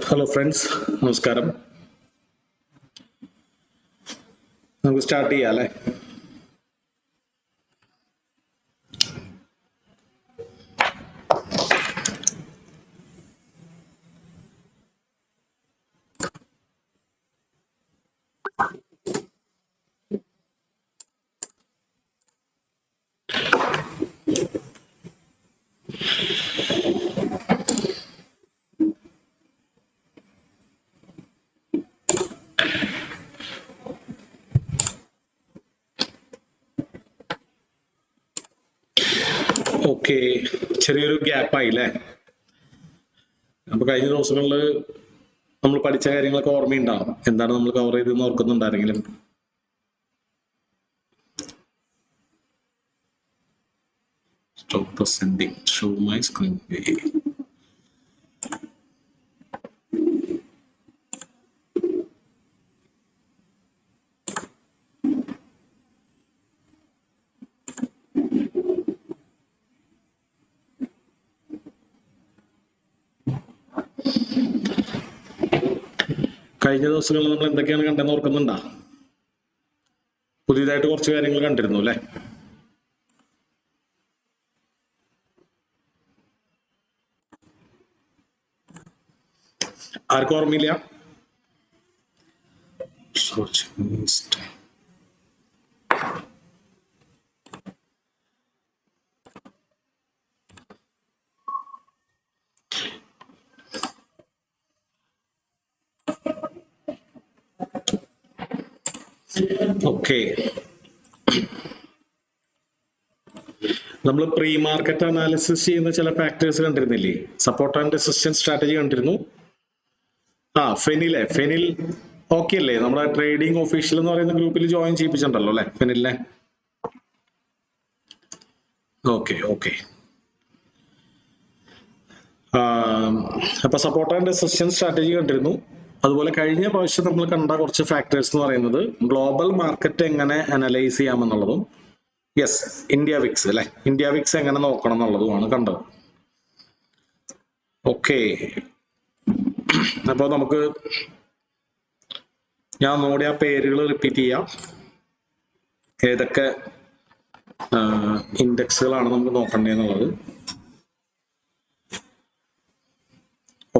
Hello friends, നമസ്കാരം. നമുക്ക് start ചെയ്യാം അല്ലേ? ഓക്കെ, ചെറിയൊരു ഗ്യാപ്പായി അല്ലേ? അപ്പൊ കഴിഞ്ഞ ദിവസങ്ങളിൽ നമ്മൾ പഠിച്ച കാര്യങ്ങളൊക്കെ ഓർമ്മയുണ്ടാവും. എന്താണ് നമ്മൾ കവർ ചെയ്തെന്ന് ഓർക്കുന്നുണ്ടാരെങ്കിലും? Stop presenting. Show my screen. കഴിഞ്ഞ ദിവസങ്ങളിൽ നമ്മൾ എന്തൊക്കെയാണ് കണ്ടെന്ന് ഓർക്കുന്നുണ്ടോ? പുതിയതായിട്ട് കുറച്ച് കാര്യങ്ങൾ കണ്ടിരുന്നു അല്ലെ? ആർക്കും ഓർമ്മയില്ല? ഓക്കെ, നമ്മൾ പ്രീ മാർക്കറ്റ് അനാലിസിസ് ചെയ്യുന്ന ചില ഫാക്ടേഴ്സ് കണ്ടിരുന്നില്ലേ? സപ്പോർട്ട് ആൻഡ് റെസിസ്റ്റൻസ് സ്ട്രാറ്റജി കണ്ടിരുന്നു. ഫെനിൽ ഓക്കെ അല്ലേ? നമ്മുടെ ട്രേഡിംഗ് ഒഫീഷ്യൽ എന്ന് പറയുന്ന ഗ്രൂപ്പിൽ ജോയിൻ ചെയ്യിപ്പിച്ചിട്ടുണ്ടല്ലോ അല്ലെ ഫെനിലിനെ? ഓക്കെ. അപ്പൊ സപ്പോർട്ട് ആൻഡ് റെസിസ്റ്റൻസ് സ്ട്രാറ്റജി കണ്ടിരുന്നു. അതുപോലെ കഴിഞ്ഞ പ്രാവശ്യം നമ്മൾ കണ്ട കുറച്ച് ഫാക്ടേഴ്സ് എന്ന് പറയുന്നത് ഗ്ലോബൽ മാർക്കറ്റ് എങ്ങനെ അനലൈസ് ചെയ്യാമെന്നുള്ളതും, യെസ്, ഇന്ത്യ വിക്സ് അല്ലെ, ഇന്ത്യ വിക്സ് എങ്ങനെ നോക്കണം എന്നുള്ളതുമാണ് കണ്ടത്. ഓക്കെ, അപ്പൊ നമുക്ക് ഞാൻ നോടിയ പേരുകൾ റിപ്പീറ്റ് ചെയ്യാം. ഏതൊക്കെ ഇൻഡെക്സുകളാണ് നമുക്ക് നോക്കേണ്ടതെന്നുള്ളത്.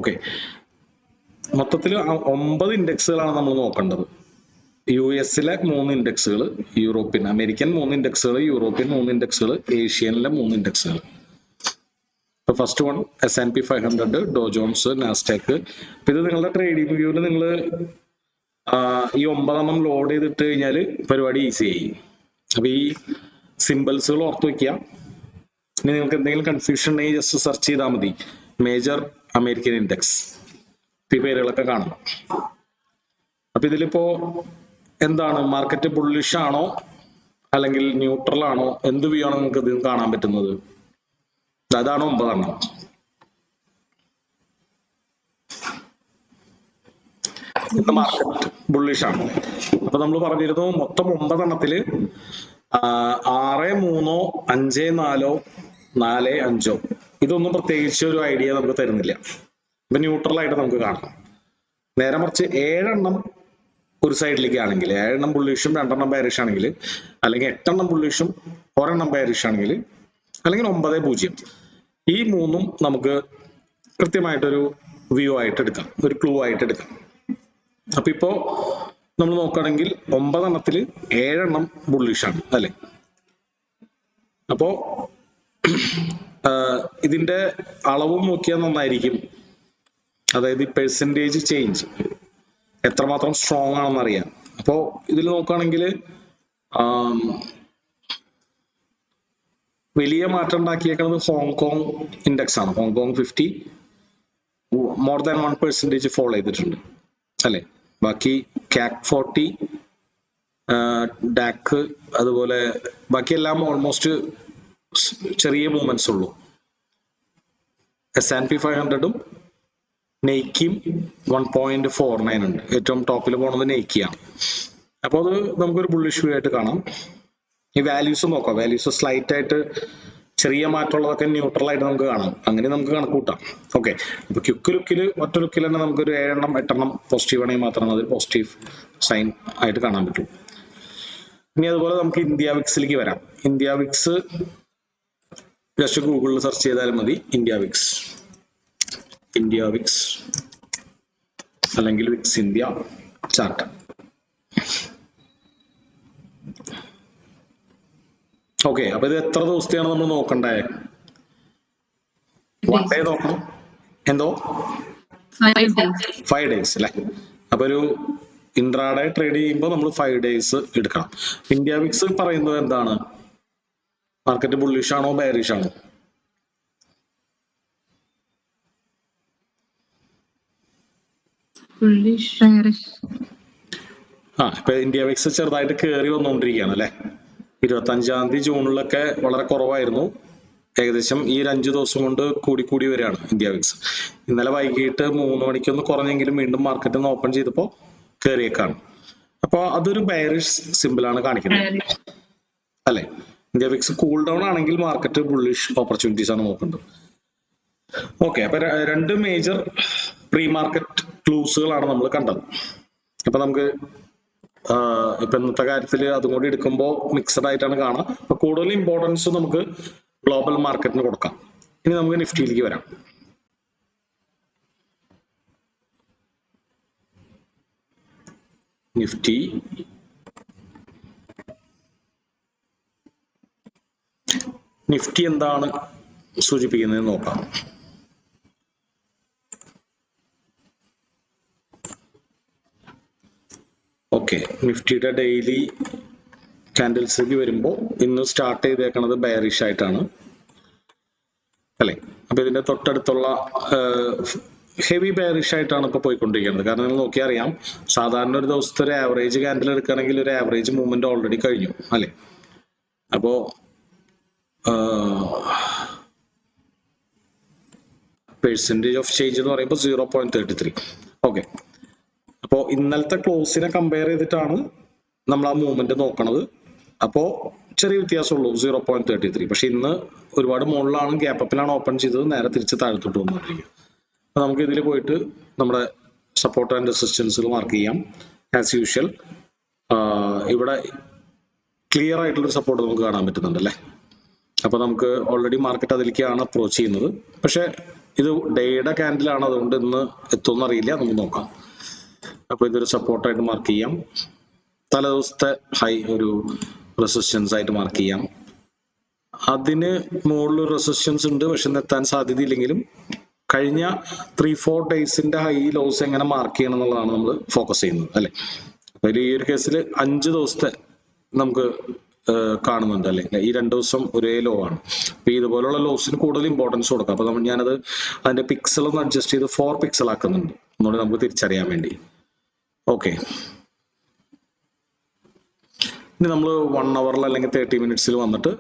ഓക്കെ, മൊത്തത്തിൽ 9 ഇൻഡെക്സുകളാണ് നമ്മൾ നോക്കേണ്ടത്. US-ലെ 3 ഇൻഡെക്സുകൾ, അമേരിക്കൻ 3 ഇൻഡെക്സുകൾ, യൂറോപ്യൻ 3 ഇൻഡെക്സുകൾ, ഏഷ്യനിലെ 3 ഇൻഡെക്സുകൾ. First one S&P 500, Dow Jones, NASDAQ. ഇത് നിങ്ങളുടെ ട്രേഡിംഗ് വ്യൂവിൽ നിങ്ങൾ ഈ 9 ലോഡ് ചെയ്തിട്ട് കഴിഞ്ഞാൽ പരിപാടി ഈസി ആയി. അപ്പൊ ഈ സിമ്പിൾസുകൾ ഓർത്ത് വെക്കുക. ഇനി നിങ്ങൾക്ക് എന്തെങ്കിലും കൺഫ്യൂഷൻ ഉണ്ടെങ്കിൽ ജസ്റ്റ് സെർച്ച് ചെയ്താൽ മതി, മേജർ അമേരിക്കൻ ഇൻഡെക്സ്. ഈ പേരുകളൊക്കെ കാണണം. അപ്പൊ ഇതിലിപ്പോ എന്താണ്, മാർക്കറ്റ് ബുള്ളിഷ് ആണോ അല്ലെങ്കിൽ ന്യൂട്രൽ ആണോ, എന്ത് വ്യൂ ആണ് നിങ്ങൾക്ക് ഇതിൽ കാണാൻ പറ്റുന്നത്? അതാണ് 9. മാർക്കറ്റ് ബുള്ളിഷ് ആണ്. അപ്പൊ നമ്മൾ പറഞ്ഞിരുന്നു മൊത്തം 9 6, 3, 5, 4, 4, 5 ഇതൊന്നും പ്രത്യേകിച്ച് ഒരു ഐഡിയ നമുക്ക് തരുന്നില്ല. ഇപ്പൊ ന്യൂട്രൽ ആയിട്ട് നമുക്ക് കാണാം. നേരെ മറിച്ച് 7 ഒരു സൈഡിലേക്ക് ആണെങ്കിൽ, 7 ബുള്ളിഷും 2 ബെയറിഷ് ആണെങ്കിൽ, അല്ലെങ്കിൽ 8 ബുള്ളിഷും 1 ബെയറിഷ് ആണെങ്കിൽ, അല്ലെങ്കിൽ 9, 0, ഈ 3 നമുക്ക് കൃത്യമായിട്ടൊരു വ്യൂ ആയിട്ട് എടുക്കാം, ഒരു ക്ലൂ ആയിട്ട് എടുക്കാം. അപ്പൊ ഇപ്പോ നമ്മൾ നോക്കുകയാണെങ്കിൽ 9 7 ബുള്ളിഷാണ് അല്ലെ? അപ്പോ ഇതിന്റെ അളവും നോക്കിയാൽ നന്നായിരിക്കും. അതായത് ഈ പെർസെൻറ്റേജ് ചേഞ്ച് എത്രമാത്രം സ്ട്രോങ് ആണെന്ന് അറിയാം. അപ്പോ ഇതിൽ നോക്കുകയാണെങ്കിൽ വലിയ മാറ്റം ഉണ്ടാക്കിയേക്കുന്നത് ഹോങ്കോങ് ഇൻഡെക്സ് ആണ്. ഹോങ്കോങ് 50 മോർ ദാൻ 1% ഫോൾ ചെയ്തിട്ടുണ്ട് അല്ലെ? ബാക്കി CAC 40, ഡാക്ക്, അതുപോലെ ബാക്കിയെല്ലാം ഓൾമോസ്റ്റ് ചെറിയ മൂവ്മെന്റ്സ് ഉള്ളൂ. S&P 500ഉം നെയ്ക്കിയും 1.49 ഉണ്ട്. ഏറ്റവും ടോപ്പിൽ പോണത് നെയ്ക്കിയാണ്. അപ്പോൾ അത് നമുക്കൊരു ബുള്ളിഷ് വ്യൂ ആയിട്ട് കാണാം. ഈ വാല്യൂസ് നോക്കാം. വാല്യൂസ് സ്ലൈറ്റ് ആയിട്ട് ചെറിയ മാറ്റമുള്ളതൊക്കെ ന്യൂട്രൽ ആയിട്ട് നമുക്ക് കാണാം. അങ്ങനെ നമുക്ക് കണക്ക് കൂട്ടാം. ഓക്കെ, അപ്പൊ ക്വിക്ക് ലുക്കിൽ ഒറ്റ ലുക്കിൽ തന്നെ നമുക്കൊരു 7 എണ്ണം 8 എണ്ണം പോസിറ്റീവ് ആണെങ്കിൽ മാത്രമേ അത് പോസിറ്റീവ് സൈൻ ആയിട്ട് കാണാൻ പറ്റൂ. ഇനി അതുപോലെ നമുക്ക് ഇന്ത്യ വിക്സിലേക്ക് വരാം. ഇന്ത്യ വിക്സ് ജസ്റ്റ് ഗൂഗിളിൽ സെർച്ച് ചെയ്താലും മതി. ഇന്ത്യ വിക്സ് അല്ലെങ്കിൽ വിക്സ് ഇന്ത്യ ചാർട്ട്. ഓക്കെ, അപ്പൊ ഇത് എത്ര ദിവസത്തെയാണ് നമ്മൾ നോക്കണ്ടേ? 1 ഡേ നോക്കണം. എന്തോ 5 days അല്ലെ? അപ്പൊ ഒരു ഇൻട്രാഡേ ട്രേഡ് ചെയ്യുമ്പോൾ നമ്മൾ 5 days എടുക്കണം. ഇന്ത്യ വിക്സ് പറയുന്നത് എന്താണ്? മാർക്കറ്റ് ബുള്ളിഷ് ആണോ ബെയറിഷ് ആണോ? ഇപ്പൊ ഇന്ത്യ വിക്സ് ചെറുതായിട്ട് കയറി വന്നുകൊണ്ടിരിക്കുകയാണ് അല്ലെ? 25-ാം തീയതി ജൂണിലൊക്കെ വളരെ കുറവായിരുന്നു. ഏകദേശം ഈ ഒരു 5 ദിവസം കൊണ്ട് കൂടി വരികയാണ് ഇന്ത്യ വിക്സ്. ഇന്നലെ വൈകിട്ട് 3 മണിക്കൊന്ന് കുറഞ്ഞെങ്കിലും വീണ്ടും മാർക്കറ്റ് ഒന്ന് ഓപ്പൺ ചെയ്തപ്പോൾ കയറിയേക്കാണ്. അപ്പൊ അതൊരു ബെയറിഷ് സിമ്പിൾ ആണ് കാണിക്കുന്നത് അല്ലെ? ഇന്ത്യ വിക്സ് കൂൾ ഡൗൺ ആണെങ്കിൽ മാർക്കറ്റ് ബുള്ളിഷ് ഓപ്പർച്യൂണിറ്റീസ് ആണ് നോക്കുന്നത്. ഓക്കെ, അപ്പൊ 2 മേജർ പ്രീ മാർക്കറ്റ് ക്ലൂസുകളാണ് നമ്മൾ കണ്ടത്. അപ്പൊ നമുക്ക് ഇപ്പൊ ഇന്നത്തെ കാര്യത്തിൽ അതും കൂടി എടുക്കുമ്പോൾ മിക്സഡ് ആയിട്ടാണ് കാണാം. അപ്പൊ കൂടുതൽ ഇമ്പോർട്ടൻസ് നമുക്ക് ഗ്ലോബൽ മാർക്കറ്റിന് കൊടുക്കാം. ഇനി നമുക്ക് നിഫ്റ്റിയിലേക്ക് വരാം. നിഫ്റ്റി എന്താണ് സൂചിപ്പിക്കുന്നത് നോക്കാം. ഓക്കെ, നിഫ്റ്റിയുടെ ഡെയിലി ക്യാൻഡിൽസിലേക്ക് വരുമ്പോൾ ഇന്ന് സ്റ്റാർട്ട് ചെയ്തേക്കുന്നത് ബെയറിഷ് ആയിട്ടാണ് അല്ലെ? അപ്പൊ ഇതിന്റെ തൊട്ടടുത്തുള്ള ഹെവി ബെയറിഷ് ആയിട്ടാണ് ഇപ്പൊ പോയിക്കൊണ്ടിരിക്കുന്നത്. കാരണം നിങ്ങൾ നോക്കിയാൽ അറിയാം, സാധാരണ ഒരു ദിവസത്തെ ഒരു ആവറേജ് ക്യാൻഡിൽ എടുക്കുകയാണെങ്കിൽ ഒരു ആവറേജ് മൂവ്മെന്റ് ഓൾറെഡി കഴിഞ്ഞു അല്ലെ? അപ്പോ പെർസെന്റേജ് ഓഫ് ചേഞ്ച് എന്ന് പറയുമ്പോൾ 0.33. ഓക്കെ, അപ്പോ ഇന്നലത്തെ ക്ലോസിനെ കമ്പയർ ചെയ്തിട്ടാണ് നമ്മൾ ആ മൂവ്മെന്റ് നോക്കണത്. അപ്പോ ചെറിയ വ്യത്യാസമുള്ളൂ, 0.33. പക്ഷെ ഇന്ന് ഒരുപാട് മുകളിലാണ്, ഗ്യാപ്പ് അപ്പിലാണ് ഓപ്പൺ ചെയ്തത്, നേരെ തിരിച്ച് താഴത്തോട്ട് വന്നിരിക്കും. അപ്പൊ നമുക്ക് ഇതിൽ പോയിട്ട് നമ്മുടെ സപ്പോർട്ട് ആൻഡ് റെസിസ്റ്റൻസുകൾ മാർക്ക് ചെയ്യാം. ആസ് യൂഷ്വൽ ഇവിടെ ക്ലിയർ ആയിട്ടുള്ളൊരു സപ്പോർട്ട് നമുക്ക് കാണാൻ പറ്റുന്നുണ്ട് അല്ലേ? അപ്പൊ നമുക്ക് ഓൾറെഡി മാർക്കറ്റ് അതിലേക്കാണ് അപ്രോച്ച് ചെയ്യുന്നത്. പക്ഷെ ഇത് ഡേയുടെ ക്യാൻഡിലാണ്, അതുകൊണ്ട് ഇന്ന് എത്തുമെന്ന് അറിയില്ല, നമുക്ക് നോക്കാം. അപ്പൊ ഇതൊരു സപ്പോർട്ടായിട്ട് മാർക്ക് ചെയ്യാം. തലേ ദിവസത്തെ ഹൈ ഒരു റെസിസ്റ്റൻസ് ആയിട്ട് മാർക്ക് ചെയ്യാം. അതിന് മുകളിൽ റെസിസ്റ്റൻസ് ഉണ്ട്, പക്ഷെ എത്താൻ സാധ്യതയില്ലെങ്കിലും കഴിഞ്ഞ 3-4 ഡേയ്സിന്റെ ഹൈ ലോസ് എങ്ങനെ മാർക്ക് ചെയ്യണം എന്നുള്ളതാണ് നമ്മൾ ഫോക്കസ് ചെയ്യുന്നത് അല്ലെ? അതിൽ ഈ ഒരു കേസിൽ 5 ദിവസത്തെ നമുക്ക് കാണുന്നുണ്ട് അല്ലെ? ഈ 2 ദിവസം ഒരേ ലോ ആണ്. അപ്പൊ ഇതുപോലുള്ള ലോസിന് കൂടുതൽ ഇമ്പോർട്ടൻസ് കൊടുക്കാം. അപ്പൊ ഞാനത് അതിന്റെ പിക്സൽ ഒന്ന് അഡ്ജസ്റ്റ് ചെയ്ത് 4 പിക്സൽ ആക്കുന്നുണ്ട്, ഒന്നുകൂടി നമുക്ക് തിരിച്ചറിയാൻ വേണ്ടി. ഓക്കെ, ഇനി നമ്മൾ 1 hour അല്ലെങ്കിൽ 30 minutes വന്നിട്ട്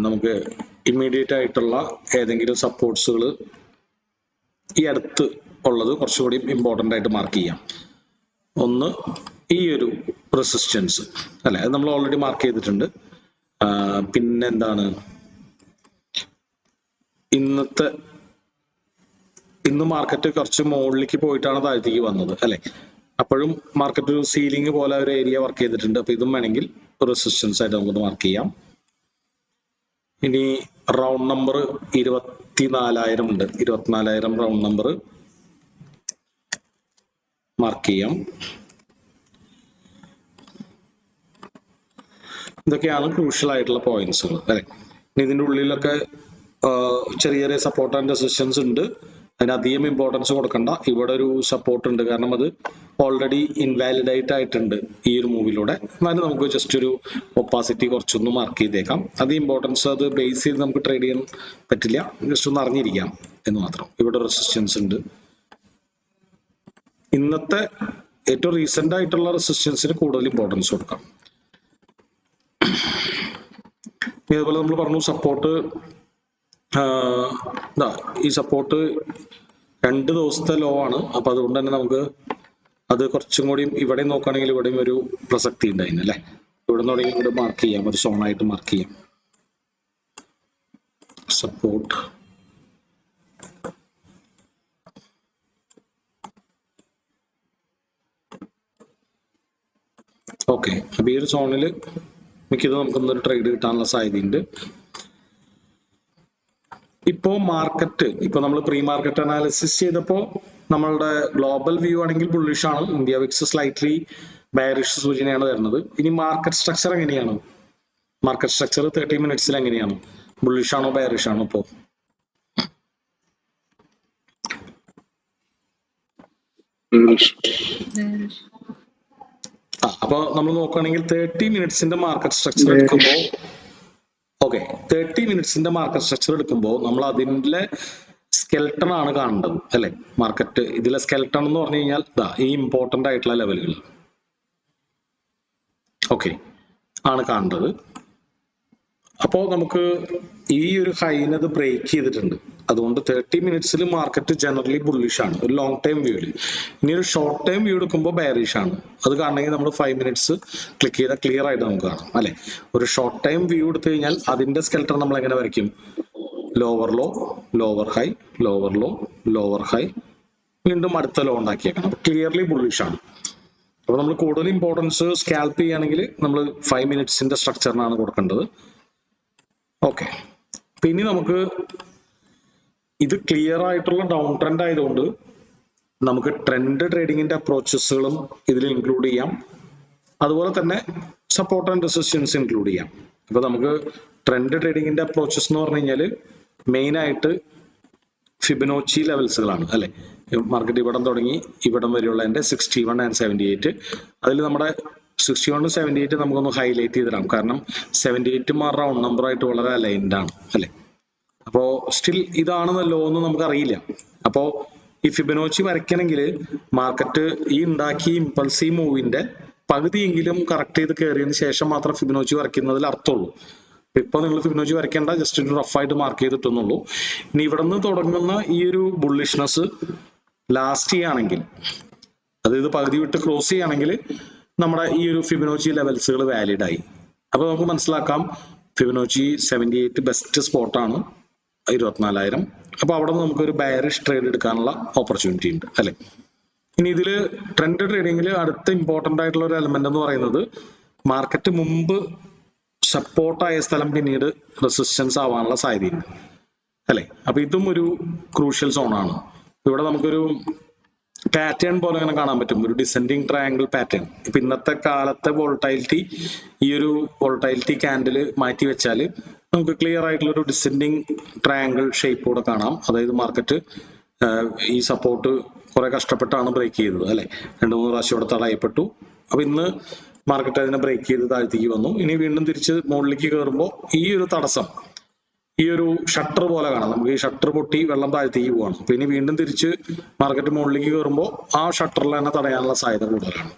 നമുക്ക് ഇമ്മീഡിയറ്റ് ആയിട്ടുള്ള ഏതെങ്കിലും സപ്പോർട്ട്സുകൾ ഈ അടുത്ത് ഉള്ളത് കുറച്ചുകൂടി ഇമ്പോർട്ടൻ്റ് ആയിട്ട് മാർക്ക് ചെയ്യാം. ഒന്ന് ഈ ഒരു റെസിസ്റ്റൻസ് അല്ലെ, അത് നമ്മൾ ഓൾറെഡി മാർക്ക് ചെയ്തിട്ടുണ്ട്. പിന്നെന്താണ്, ഇന്ന് മാർക്കറ്റ് കുറച്ച് മുകളിലേക്ക് പോയിട്ടാണ് താഴത്തേക്ക് വന്നത് അല്ലെ? അപ്പോഴും മാർക്കറ്റ് ഒരു സീലിംഗ് പോലെ ഒരു ഏരിയ വർക്ക് ചെയ്തിട്ടുണ്ട്. അപ്പൊ ഇതും വേണമെങ്കിൽ റെസിസ്റ്റൻസ് ആയിട്ട് നമുക്ക് മാർക്ക് ചെയ്യാം. ഇനി റൗണ്ട് നമ്പർ 24,000 ഉണ്ട്. 24,000 റൗണ്ട് നമ്പർ മാർക്ക് ചെയ്യാം. ഇതൊക്കെയാണ് ക്രൂഷ്യൽ ആയിട്ടുള്ള പോയിന്റ്സുകൾ അല്ലെ? ഇതിന്റെ ഉള്ളിലൊക്കെ ചെറിയ ചെറിയ സപ്പോർട്ട് ആൻഡ് റെസിസ്റ്റൻസ് ഉണ്ട്. അതിന് അധികം ഇമ്പോർട്ടൻസ് കൊടുക്കണ്ട. ഇവിടെ ഒരു സപ്പോർട്ട് ഉണ്ട്, കാരണം അത് ഓൾറെഡി ഇൻവാലിഡേറ്റ് ആയിട്ടുണ്ട് ഈ ഒരു മൂവിലൂടെ. എന്നാലും നമുക്ക് ജസ്റ്റ് ഒരു ഒപ്പാസിറ്റി കുറച്ചൊന്ന് മാർക്ക് ചെയ്തേക്കാം. അത് ഇമ്പോർട്ടൻസ് അത് ബേസ് ചെയ്ത് നമുക്ക് ട്രേഡ് ചെയ്യാൻ പറ്റില്ല, ജസ്റ്റ് ഒന്ന് അറിഞ്ഞിരിക്കാം എന്ന് മാത്രം. ഇവിടെ റെസിസ്റ്റൻസ് ഉണ്ട്. ഇന്നത്തെ ഏറ്റവും റീസെന്റ് ആയിട്ടുള്ള റെസിസ്റ്റൻസിന് കൂടുതൽ ഇമ്പോർട്ടൻസ് കൊടുക്കാം. ഇതുപോലെ നമ്മൾ പറഞ്ഞു സപ്പോർട്ട്, ഈ സപ്പോർട്ട് 2 ദിവസത്തെ ലോ ആണ്. അപ്പൊ അതുകൊണ്ട് തന്നെ നമുക്ക് അത് കുറച്ചും കൂടി ഇവിടെ നോക്കുകയാണെങ്കിൽ ഇവിടെയും ഒരു പ്രസക്തി ഉണ്ടായിരുന്നു അല്ലെ? ഇവിടെ തുടങ്ങി ഇവിടെ മാർക്ക് ചെയ്യാം, ഒരു സോണായിട്ട് മാർക്ക് ചെയ്യാം. സപ്പോർട്ട്. ഓക്കെ, അപ്പൊ ഈ ഒരു സോണിൽ മിക്കത് നമുക്കൊന്നൊരു ട്രേഡ് കിട്ടാനുള്ള സാധ്യതയുണ്ട്. ഇപ്പോ മാർക്കറ്റ്, ഇപ്പൊ നമ്മൾ പ്രീ മാർക്കറ്റ് അനാലിസിസ് ചെയ്തപ്പോ നമ്മളുടെ ഗ്ലോബൽ വ്യൂ ആണെങ്കിൽ ബുള്ളിഷ് ആണ്, ഇന്ത്യ വിക്സ് സ്ലൈറ്റ്ലി ബെയറിഷ് സൂചനയാണ് വരുന്നത്. ഇനി മാർക്കറ്റ് സ്ട്രക്ചർ എങ്ങനെയാണ്? മാർക്കറ്റ് സ്ട്രക്ചർ 30 മിനിറ്റ്സിൽ എങ്ങനെയാണ്? ബുള്ളിഷ് ആണോ ബെയറിഷ് ആണോ ഇപ്പോ? അപ്പൊ നമ്മൾ നോക്കുകയാണെങ്കിൽ 30 മിനിറ്റ്സിന്റെ മാർക്കറ്റ് സ്ട്രക്ചർ എടുക്കുമ്പോൾ, ഓക്കെ, 30 മിനിറ്റ്സിന്റെ മാർക്കറ്റ് സ്ട്രക്ചർ എടുക്കുമ്പോൾ നമ്മൾ അതിന്റെ സ്കെൽട്ടൺ ആണ് കാണേണ്ടത് അല്ലെ? മാർക്കറ്റ് ഇതിലെ സ്കെൽട്ടൺ എന്ന് പറഞ്ഞു കഴിഞ്ഞാൽ ഈ ഇമ്പോർട്ടന്റ് ആയിട്ടുള്ള ലെവലുകൾ, ഓക്കെ, ആണ് കാണേണ്ടത്. അപ്പോൾ നമുക്ക് ഈ ഒരു ഹൈനത് ബ്രേക്ക് ചെയ്തിട്ടുണ്ട്. അതുകൊണ്ട് 30 മിനിറ്റ്സിൽ മാർക്കറ്റ് ജനറലി ബുള്ളിഷ് ആണ് ഒരു ലോങ് ടൈം വ്യൂവിൽ. ഇനി ഒരു ഷോർട്ട് ടൈം വ്യൂ എടുക്കുമ്പോൾ ബെയറിഷ് ആണ്. അത് കാണണമെങ്കിൽ നമ്മൾ 5 മിനിറ്റ്സ് ക്ലിക്ക് ചെയ്താൽ ക്ലിയർ ആയിട്ട് നമുക്ക് കാണാം അല്ലെ? ഒരു ഷോർട്ട് ടൈം വ്യൂ എടുത്തു കഴിഞ്ഞാൽ അതിന്റെ സ്കെൽട്ടർ നമ്മൾ എങ്ങനെ വരയ്ക്കും? Lower low, lower high, lower low, lower high, വീണ്ടും അടുത്ത ലോ ഉണ്ടാക്കിയേക്കണം. അപ്പൊ ക്ലിയർലി ബുള്ളിഷ് ആണ്. അപ്പൊ നമ്മൾ കൂടുതൽ ഇമ്പോർട്ടൻസ് സ്കാൽപ്പ് ചെയ്യുകയാണെങ്കിൽ നമ്മൾ 5 മിനിറ്റ്സിന്റെ സ്ട്രക്ചറിനാണ് കൊടുക്കേണ്ടത്. ഓക്കെ, പിന്നെ നമുക്ക് ഇത് ക്ലിയർ ആയിട്ടുള്ള ഡൗൺ ട്രെൻഡ് ആയതുകൊണ്ട് നമുക്ക് ട്രെൻഡ് ട്രേഡിങ്ങിന്റെ അപ്രോച്ചസുകളും ഇതിൽ ഇൻക്ലൂഡ് ചെയ്യാം. അതുപോലെ തന്നെ സപ്പോർട്ട് ആൻഡ് റെസിസ്റ്റൻസ് ഇൻക്ലൂഡ് ചെയ്യാം. അപ്പൊ നമുക്ക് ട്രെൻഡ് ട്രേഡിങ്ങിന്റെ അപ്രോച്ചസ് എന്ന് പറഞ്ഞു കഴിഞ്ഞാൽ മെയിൻ ആയിട്ട് ഫിബനോച്ചി ലെവൽസുകളാണ് അല്ലെ? മാർക്കറ്റ് ഇവിടം തുടങ്ങി ഇവിടം വരെയുള്ള എൻ്റെ 61 and 78. അതിൽ നമ്മുടെ 61 78 നമുക്കൊന്ന് ഹൈലൈറ്റ് ചെയ്തിടാം. കാരണം 78 റൗണ്ട് നമ്പർ ആയിട്ട് വളരെ അലൈൻഡ് ആണ് അല്ലെ? അപ്പോ സ്റ്റിൽ ഇതാണ് ലോ എന്ന് നമുക്ക് അറിയില്ല. അപ്പോ ഈ ഫിബനോച്ചി വരയ്ക്കണമെങ്കിൽ മാർക്കറ്റ് ഈ ഉണ്ടാക്കിയ ഇമ്പൾസീവ് മൂവിന്റെ പകുതിയെങ്കിലും കറക്റ്റ് ചെയ്ത് കയറിയതിനു ശേഷം മാത്രം ഫിബനോച്ചി വരയ്ക്കുന്നതിൽ അർത്ഥമുള്ളൂ. ഇപ്പൊ നിങ്ങൾ ഫിബനോച്ചി വരയ്ക്കേണ്ട, ജസ്റ്റ് ഒരു റഫായിട്ട് മാർക്ക് ചെയ്തിട്ടുന്നുള്ളൂ. ഇനി ഇവിടെ നിന്ന് തുടങ്ങുന്ന ഈ ഒരു ബുള്ളിഷ്നെസ് ലാസ്റ്റ് ചെയ്യുകയാണെങ്കിൽ, അതായത് പകുതി വിട്ട് ക്രോസ് ചെയ്യുകയാണെങ്കിൽ നമ്മുടെ ഈ ഒരു ഫിബനോച്ചി ലെവൽസുകൾ വാലിഡ് ആയി. അപ്പൊ നമുക്ക് മനസ്സിലാക്കാം ഫിബനോച്ചി 78 ബെസ്റ്റ് സ്പോട്ടാണ് 24,000. അപ്പൊ അവിടെ നിന്ന് നമുക്ക് ഒരു ബെയറിഷ് ട്രേഡ് എടുക്കാനുള്ള ഓപ്പർച്യൂണിറ്റി ഉണ്ട് അല്ലെ? ഇനി ഇതില് ട്രെൻഡ് ട്രേഡിങ്ങിൽ അടുത്ത ഇമ്പോർട്ടന്റ് ആയിട്ടുള്ള ഒരു എലമെന്റ് എന്ന് പറയുന്നത് മാർക്കറ്റ് മുമ്പ് സപ്പോർട്ടായ സ്ഥലം പിന്നീട് റെസിസ്റ്റൻസ് ആവാനുള്ള സാധ്യതയുണ്ട് അല്ലെ? അപ്പൊ ഇതും ഒരു ക്രൂഷ്യൽ സോണാണ്. ഇവിടെ നമുക്കൊരു പാറ്റേൺ പോലെ അങ്ങനെ കാണാൻ പറ്റും, ഒരു ഡിസെൻഡിങ് ട്രയാങ്കിൾ പാറ്റേൺ. ഇപ്പൊ ഇന്നത്തെ കാലത്തെ വോൾട്ടൈലിറ്റി, ഈ ഒരു വോൾട്ടൈലിറ്റി ക്യാൻഡിൽ മാറ്റി വെച്ചാൽ നമുക്ക് ക്ലിയർ ആയിട്ടുള്ള ഒരു ഡിസെൻഡിങ് ട്രയാങ്കിൾ ഷേപ്പോടെ കാണാം. അതായത് മാർക്കറ്റ് ഈ സപ്പോർട്ട് കുറെ കഷ്ടപ്പെട്ടാണ് ബ്രേക്ക് ചെയ്തത് അല്ലെ? 2-3 പ്രാവശ്യം ഇവിടെ തടയപ്പെട്ടു. അപ്പൊ ഇന്ന് മാർക്കറ്റ് അതിനെ ബ്രേക്ക് ചെയ്ത് താഴ്ത്തേക്ക് വന്നു. ഇനി വീണ്ടും തിരിച്ച് മുകളിലേക്ക് കയറുമ്പോൾ ഈ ഒരു തടസ്സം, ഈ ഒരു ഷട്ടർ പോലെ കാണാം. നമുക്ക് ഈ ഷട്ടർ പൊട്ടി വെള്ളം താഴ്ത്തേക്ക് പോവാണ്. അപ്പൊ ഇനി വീണ്ടും തിരിച്ച് മാർക്കറ്റ് മുകളിലേക്ക് കയറുമ്പോൾ ആ ഷട്ടറിൽ തന്നെ തടയാനുള്ള സാധ്യത കൂടുതലാണ്.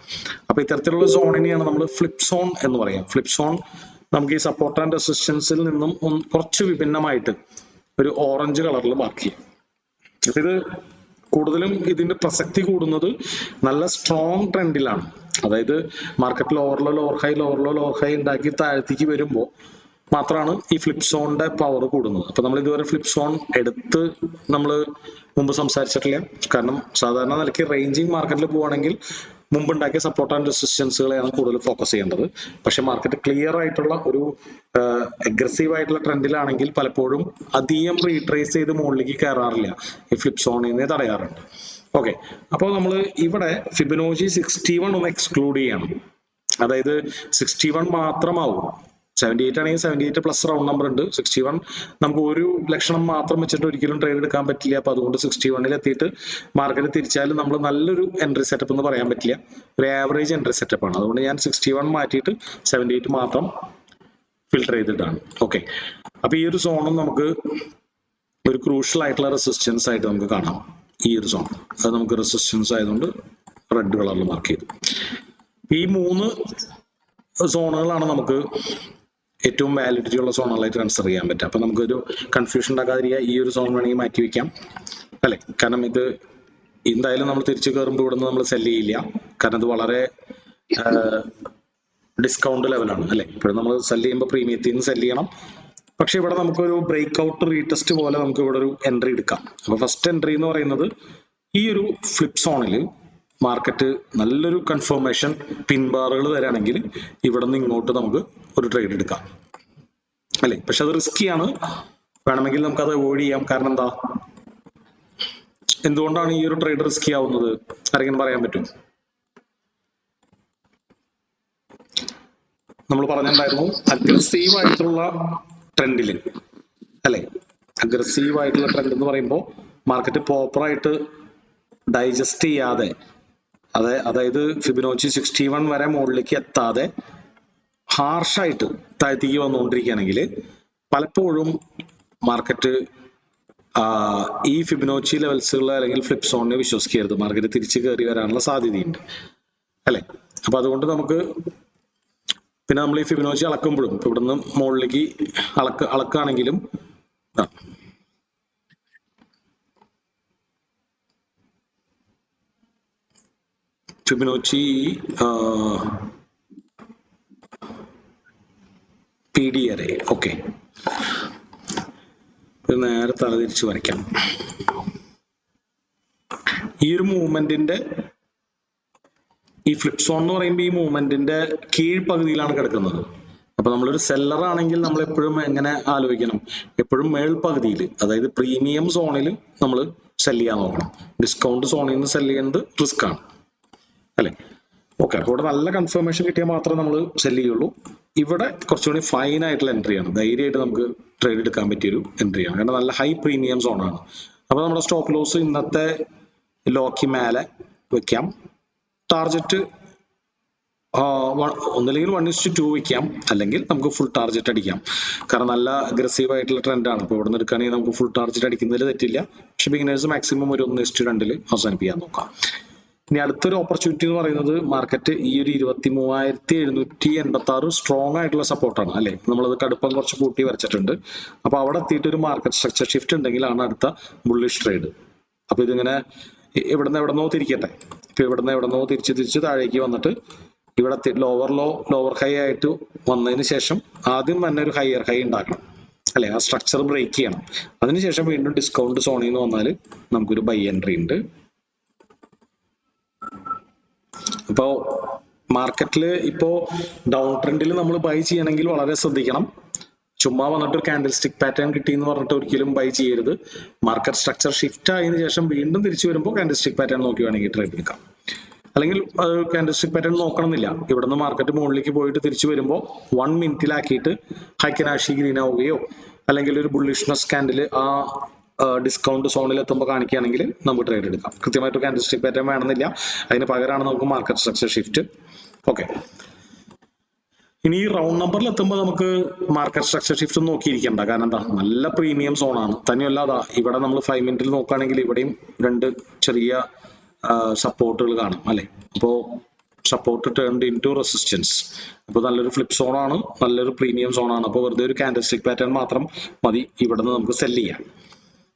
അപ്പൊ ഇത്തരത്തിലുള്ള സോണിനെയാണ് നമ്മൾ ഫ്ലിപ്പ് സോൺ എന്ന് പറയാം. ഫ്ലിപ്പ് സോൺ നമുക്ക് ഈ സപ്പോർട്ട് ആൻഡ് റെസിസ്റ്റൻസിൽ നിന്നും കുറച്ച് വിഭിന്നമായിട്ട് ഒരു ഓറഞ്ച് കളറിൽ മാർക്ക് ചെയ്യാം. അപ്പൊ ഇത് കൂടുതലും ഇതിന്റെ പ്രസക്തി കൂടുന്നത് നല്ല സ്ട്രോങ് ട്രെൻഡിലാണ്. അതായത് മാർക്കറ്റ് ലോവറിലോ ലോവർ ഹൈ, ലോവറിലോ ലോവർ ഹൈ ഉണ്ടാക്കി താഴത്തേക്ക് വരുമ്പോൾ മാത്രമാണ് ഈ ഫ്ലിപ്പ് സോണിന്റെ പവർ കൂടുന്നത്. അപ്പൊ നമ്മൾ ഇതുവരെ ഫ്ലിപ്പ് സോൺ എടുത്ത് നമ്മൾ മുമ്പ് സംസാരിച്ചിട്ടില്ല. കാരണം സാധാരണ നിലയ്ക്ക് റേഞ്ചിങ് മാർക്കറ്റിൽ പോവുകയാണെങ്കിൽ മുമ്പുണ്ടാക്കിയ സപ്പോർട്ട് ആൻഡ് റെസിസ്റ്റൻസുകളെയാണ് കൂടുതൽ ഫോക്കസ് ചെയ്യേണ്ടത്. പക്ഷെ മാർക്കറ്റ് ക്ലിയർ ആയിട്ടുള്ള ഒരു അഗ്രസീവ് ആയിട്ടുള്ള ട്രെൻഡിലാണെങ്കിൽ പലപ്പോഴും അധികം റീട്രേസ് ചെയ്ത് മുകളിലേക്ക് കയറാറില്ല, ഈ ഫ്ലിപ്പ് സോണിൽ നിന്ന് തടയാറുണ്ട്. ഓക്കെ, അപ്പോൾ നമ്മൾ ഇവിടെ ഫിബനോച്ചി 61 ഒന്ന് എക്സ്ക്ലൂഡ് ചെയ്യണം. അതായത് 61 മാത്രമാവും. 78 ആണെങ്കിൽ 78 പ്ലസ് റൗണ്ട് നമ്പർ ഉണ്ട്. 61 നമുക്ക് ഒരു ലക്ഷണം മാത്രം വെച്ചിട്ട് ഒരിക്കലും ട്രേഡ് എടുക്കാൻ പറ്റില്ല. അപ്പൊ അതുകൊണ്ട് 61 എത്തിയിട്ട് മാർക്കറ്റ് തിരിച്ചാലും നമ്മൾ നല്ലൊരു എൻട്രി സെറ്റപ്പ് എന്ന് പറയാൻ പറ്റില്ല, ഒരു ആവറേജ് എൻട്രി സെറ്റപ്പ് ആണ്. അതുകൊണ്ട് ഞാൻ 61 മാറ്റിയിട്ട് 78 മാത്രം ഫിൽട്ടർ ചെയ്തിട്ടാണ്. ഓക്കെ, അപ്പൊ ഈ ഒരു സോണും നമുക്ക് ഒരു ക്രൂഷ്യൽ ആയിട്ടുള്ള റെസിസ്റ്റൻസ് ആയിട്ട് നമുക്ക് കാണാം. ഈ ഒരു സോൺ അത് നമുക്ക് റെസിസ്റ്റൻസ് ആയതുകൊണ്ട് റെഡ് കളറിൽ മാർക്ക് ചെയ്തു. ഈ 3 സോണുകളാണ് നമുക്ക് ഏറ്റവും വാലിഡിറ്റി ഉള്ള സോണുകളായിട്ട് കൺസിഡർ ചെയ്യാൻ പറ്റുക. അപ്പൊ നമുക്കൊരു കൺഫ്യൂഷൻ ഉണ്ടാക്കാതിരിക്കുക. ഈ ഒരു സോൺ വേണമെങ്കിൽ മാറ്റി വെക്കാം അല്ലെ? കാരണം ഇത് എന്തായാലും നമ്മൾ തിരിച്ചു കയറുമ്പോൾ ഇവിടെ നിന്ന് നമ്മൾ സെല് ചെയ്യില്ല. കാരണം ഇത് വളരെ ഡിസ്കൗണ്ട് ലെവലാണ് അല്ലെ? ഇപ്പോഴും നമ്മൾ സെല് ചെയ്യുമ്പോൾ പ്രീമിയത്തിൽ നിന്ന് സെല് ചെയ്യണം. പക്ഷെ ഇവിടെ നമുക്കൊരു ബ്രേക്ക് ഔട്ട് റീടെസ്റ്റ് പോലെ നമുക്ക് ഇവിടെ ഒരു എൻട്രി എടുക്കാം. അപ്പൊ ഫസ്റ്റ് എൻട്രി എന്ന് പറയുന്നത് ഈ ഒരു ഫ്ലിപ്പ് സോണിൽ മാർക്കറ്റ് നല്ലൊരു കൺഫർമേഷൻ പിൻബാറുകൾ തരാണെങ്കിൽ ഇവിടെ നിന്ന് ഇങ്ങോട്ട് നമുക്ക് ഒരു ട്രേഡ് എടുക്കാം അല്ലെ. പക്ഷെ അത് റിസ്കിയാണ്, വേണമെങ്കിൽ നമുക്ക് അത് അവോയ്ഡ് ചെയ്യാം. കാരണം എന്താ, എന്തുകൊണ്ടാണ് ഈ ഒരു ട്രേഡ് റിസ്കി ആവുന്നത് ആരെങ്കിലും പറയാൻ പറ്റും? നമ്മൾ പറഞ്ഞിട്ടുണ്ടായിരുന്നു അഗ്രസീവ് ആയിട്ടുള്ള ട്രെൻഡിൽ അല്ലെ, അഗ്രസീവ് ആയിട്ടുള്ള ട്രെൻഡ് എന്ന് പറയുമ്പോൾ മാർക്കറ്റ് പ്രോപ്പറായിട്ട് ഡൈജസ്റ്റ് ചെയ്യാതെ, അതായത് ഫിബൊനാച്ചി 61 വരെ മുകളിലേക്ക് എത്താതെ ഹാർഷായിട്ട് താഴ്ത്തേക്ക് വന്നുകൊണ്ടിരിക്കുകയാണെങ്കിൽ പലപ്പോഴും മാർക്കറ്റ് ഈ ഫിബൊനാച്ചി ലെവൽസുകൾ അല്ലെങ്കിൽ ഫ്ലിപ്പ് സോണിനെ വിശ്വസിക്കരുത്, മാർക്കറ്റ് തിരിച്ചു കയറി വരാനുള്ള സാധ്യതയുണ്ട് അല്ലെ. അപ്പൊ അതുകൊണ്ട് നമുക്ക് പിന്നെ നമ്മൾ ഈ ഫിബൊനാച്ചി അളക്കുമ്പോഴും ഇവിടുന്ന് മുകളിലേക്ക് അളക്കുകയാണെങ്കിലും ഫിബൊനാച്ചി PD അറേ, ഓക്കെ, നേരെ തലതിരിച്ച് വരയ്ക്കാം. ഈ ഒരു മൂവ്മെന്റിന്റെ ഈ ഫ്ലിപ്പ് സോൺ എന്ന് പറയുമ്പോൾ ഈ മൂവ്മെന്റിന്റെ കീഴ്പകുതിയിലാണ് കിടക്കുന്നത്. അപ്പൊ നമ്മളൊരു സെല്ലർ ആണെങ്കിൽ നമ്മൾ എപ്പോഴും എങ്ങനെ ആലോചിക്കണം, എപ്പോഴും മേൽപകുതിയിൽ, അതായത് പ്രീമിയം സോണിൽ നമ്മൾ സെല് ചെയ്യാൻ നോക്കണം. ഡിസ്കൗണ്ട് സോണിൽ നിന്ന് സെല് ചെയ്യുന്നത് റിസ്ക് ആണ് അല്ലെ. ഓക്കെ, അപ്പോൾ ഇവിടെ നല്ല കൺഫർമേഷൻ കിട്ടിയാൽ മാത്രമേ നമ്മൾ സെല് ചെയ്യുള്ളൂ. ഇവിടെ കുറച്ചുകൂടി ഫൈൻ ആയിട്ടുള്ള എൻട്രിയാണ്, ധൈര്യമായിട്ട് നമുക്ക് ട്രേഡ് എടുക്കാൻ പറ്റിയൊരു എൻട്രിയാണ്, കാരണം നല്ല ഹൈ പ്രീമിയം സോണാണ്. അപ്പൊ നമ്മുടെ സ്റ്റോപ്പ് ലോസ് ഇന്നത്തെ ലോക്ക് മേലെ വെക്കാം. ടാർജറ്റ് ഒന്നില്ലെങ്കിൽ 1:2 വെക്കാം, അല്ലെങ്കിൽ നമുക്ക് ഫുൾ ടാർജറ്റ് അടിക്കാം. കാരണം നല്ല അഗ്രസീവ് ആയിട്ടുള്ള ട്രെൻഡാണ്. അപ്പോൾ ഇവിടെ നിന്ന് എടുക്കുകയാണെങ്കിൽ നമുക്ക് ഫുൾ ടാർജറ്റ് അടിക്കുന്നതിൽ തെറ്റില്ല. പക്ഷെ ബിഗിനേഴ്സ് മാക്സിമം ഒരു 1:2 അവസാനിപ്പിക്കാൻ നോക്കാം. ഇനി അടുത്തൊരു ഓപ്പർച്യൂണിറ്റി എന്ന് പറയുന്നത് മാർക്കറ്റ് ഈ ഒരു 23,786 സ്ട്രോങ് ആയിട്ടുള്ള സപ്പോർട്ടാണ് അല്ലെ. നമ്മളത് കടുപ്പം കുറച്ച് കൂട്ടി വരച്ചിട്ടുണ്ട്. അപ്പൊ അവിടെ എത്തിയിട്ട് ഒരു മാർക്കറ്റ് സ്ട്രക്ചർ ഷിഫ്റ്റ് ഉണ്ടെങ്കിലാണ് അടുത്ത ബുള്ളിഷ് ട്രേഡ്. അപ്പൊ ഇതിങ്ങനെ എവിടെന്നോ തിരിക്കട്ടെ. ഇപ്പൊ എവിടെന്നോ തിരിച്ച് താഴേക്ക് വന്നിട്ട് ഇവിടെ ലോവർ ഹൈ ആയിട്ട് വന്നതിന് ശേഷം ആദ്യം തന്നെ ഒരു ഹയർ ഹൈ ഉണ്ടാക്കണം അല്ലെ, ആ സ്ട്രക്ചർ ബ്രേക്ക് ചെയ്യണം. അതിനുശേഷം വീണ്ടും ഡിസ്കൗണ്ട് സോണിൽ നിന്ന് വന്നാൽ നമുക്കൊരു ബൈ എൻട്രി ഉണ്ട്. ഇപ്പോ മാർക്കറ്റിൽ ഇപ്പോ ഡൗൺ ട്രെൻഡിൽ നമ്മൾ ബൈ ചെയ്യണമെങ്കിൽ വളരെ ശ്രദ്ധിക്കണം. ചുമ്മാ വന്നിട്ട് ഒരു കാൻഡിൽ സ്റ്റിക് പാറ്റേൺ കിട്ടി എന്ന് പറഞ്ഞിട്ട് ഒരിക്കലും ബൈ ചെയ്യരുത്. മാർക്കറ്റ് സ്ട്രക്ചർ ഷിഫ്റ്റ് ആയതിനു ശേഷം വീണ്ടും തിരിച്ചു വരുമ്പോൾ കാൻഡിൽ സ്റ്റിക് പാറ്റേൺ നോക്കി വേണമെങ്കിൽ ട്രേഡ് എടുക്കാം. അല്ലെങ്കിൽ കാൻഡിൽ സ്റ്റിക് പാറ്റേൺ നോക്കണമെന്നില്ല. ഇവിടുന്ന് മാർക്കറ്റ് മുകളിലേക്ക് പോയിട്ട് തിരിച്ചു വരുമ്പോൾ 1 മിനിറ്റിലാക്കിയിട്ട് ഹൈക്കനാഷി ഗ്രീൻ ആവുകയോ അല്ലെങ്കിൽ ഒരു ബുള്ളിഷ്നെസ് കാൻഡിൽ ആ ഡിസ്കൗണ്ട് സോണിൽ എത്തുമ്പോൾ കാണിക്കുകയാണെങ്കിൽ നമുക്ക് ട്രേഡ് എടുക്കാം. കൃത്യമായിട്ട് കാൻഡിൽ സ്റ്റിക് പാറ്റേൺ വേണമെന്നില്ല, അതിന് പകരമാണ് നമുക്ക് മാർക്കറ്റ് സ്ട്രക്ചർ ഷിഫ്റ്റ്. ഓക്കെ, ഇനി ഈ റൗണ്ട് നമ്പറിൽ എത്തുമ്പോൾ നമുക്ക് മാർക്കറ്റ് സ്ട്രക്ചർ ഷിഫ്റ്റ് നോക്കിയിരിക്കണ്ട. കാരണം എന്താ, നല്ല പ്രീമിയം സോണാണ്. തന്നെയല്ല ഇവിടെ നമ്മൾ 5 മിനിറ്റിൽ നോക്കുകയാണെങ്കിൽ ഇവിടെയും 2 ചെറിയ സപ്പോർട്ടുകൾ കാണാം അല്ലെ. അപ്പോൾ സപ്പോർട്ട് ടേൺഡ് ഇൻ ടു റെസിസ്റ്റൻസ്. അപ്പോൾ നല്ലൊരു ഫ്ലിപ്പ് സോണാണ്, നല്ലൊരു പ്രീമിയം സോണാണ്. അപ്പോൾ വെറുതെ ഒരു കാൻഡിൽ സ്റ്റിക് പാറ്റേൺ മാത്രം മതി ഇവിടെ നിന്ന് നമുക്ക് സെല് ചെയ്യാം.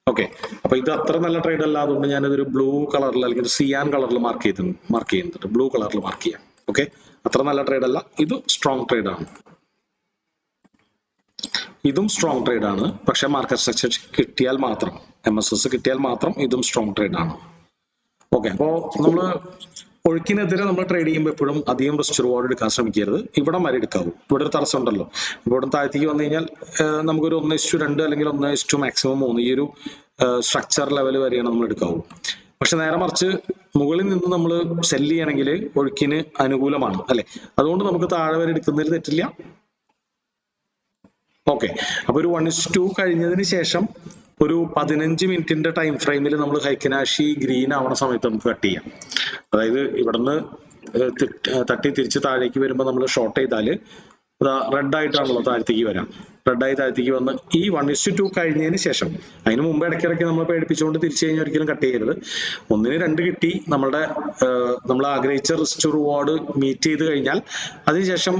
ഓക്കെ, അപ്പൊ ഇത് അത്ര നല്ല ട്രേഡ് അല്ല, അതുകൊണ്ട് ഞാനിതൊരു ബ്ലൂ കളറിൽ അല്ലെങ്കിൽ സിയാൻ കളറിൽ മാർക്ക് ചെയ്യുന്നുണ്ട്. ബ്ലൂ കളറിൽ മാർക്ക് ചെയ്യാം. ഓക്കെ, അത്ര നല്ല ട്രേഡ് അല്ല, ഇത് സ്ട്രോങ് ട്രേഡ് ആണ്. ഇതും സ്ട്രോങ് ട്രേഡ് ആണ്, പക്ഷെ മാർക്കറ്റ് സ്ട്രക്ചർ കിട്ടിയാൽ മാത്രം, MSS കിട്ടിയാൽ മാത്രം ഇതും സ്ട്രോങ് ട്രേഡ് ആണ്. ഓക്കെ, അപ്പോൾ നമ്മൾ ഒഴുക്കിനെതിരെ നമ്മൾ ട്രേഡ് ചെയ്യുമ്പോൾ എപ്പോഴും അധികം റിസ്ക് റിവാർഡ് എടുക്കാൻ ശ്രമിക്കരുത്. ഇവിടം വരെ എടുക്കാവൂ. ഇവിടെ ഒരു തടസ്സം ഉണ്ടല്ലോ, ഇവിടെ താഴത്തേക്ക് വന്നു കഴിഞ്ഞാൽ നമുക്കൊരു 1:2 അല്ലെങ്കിൽ 1:3 മാക്സിമം 3 ഈ ഒരു സ്ട്രക്ചർ ലെവൽ വരെയാണ് നമ്മൾ എടുക്കാവൂ. പക്ഷെ നേരെ മറിച്ച് മുകളിൽ നിന്ന് നമ്മൾ സെല് ചെയ്യണമെങ്കിൽ ഒഴുക്കിന് അനുകൂലമാണ് അല്ലെ. അതുകൊണ്ട് നമുക്ക് താഴെ വരെ എടുക്കുന്നതിൽ തെറ്റില്ല. ഓക്കെ, അപ്പൊ ഒരു 1:2 കഴിഞ്ഞതിന് ശേഷം ഒരു 15 മിനിറ്റിന്റെ ടൈം ഫ്രെയിമിൽ നമ്മൾ ഹൈക്കനാഷി ഗ്രീൻ ആവണ സമയത്ത് നമുക്ക് കട്ട് ചെയ്യാം. അതായത് ഇവിടുന്ന് തട്ടി തിരിച്ച് താഴേക്ക് വരുമ്പോൾ നമ്മൾ ഷോർട്ട് ചെയ്താൽ റെഡ് ആയിട്ടാണല്ലോ താഴത്തേക്ക് വരാം. റെഡായി താഴത്തേക്ക് വന്ന് ഈ 1:2 കഴിഞ്ഞതിന് ശേഷം, അതിന് മുമ്പ് ഇടയ്ക്കിടയ്ക്ക് നമ്മൾ പേടിപ്പിച്ചുകൊണ്ട് തിരിച്ചു കഴിഞ്ഞാൽ ഒരിക്കലും കട്ട് ചെയ്യരുത്. 1-2 കിട്ടി, നമ്മൾ ആഗ്രഹിച്ച റിസ്ക് റിവാർഡ് മീറ്റ് ചെയ്ത് കഴിഞ്ഞാൽ അതിനുശേഷം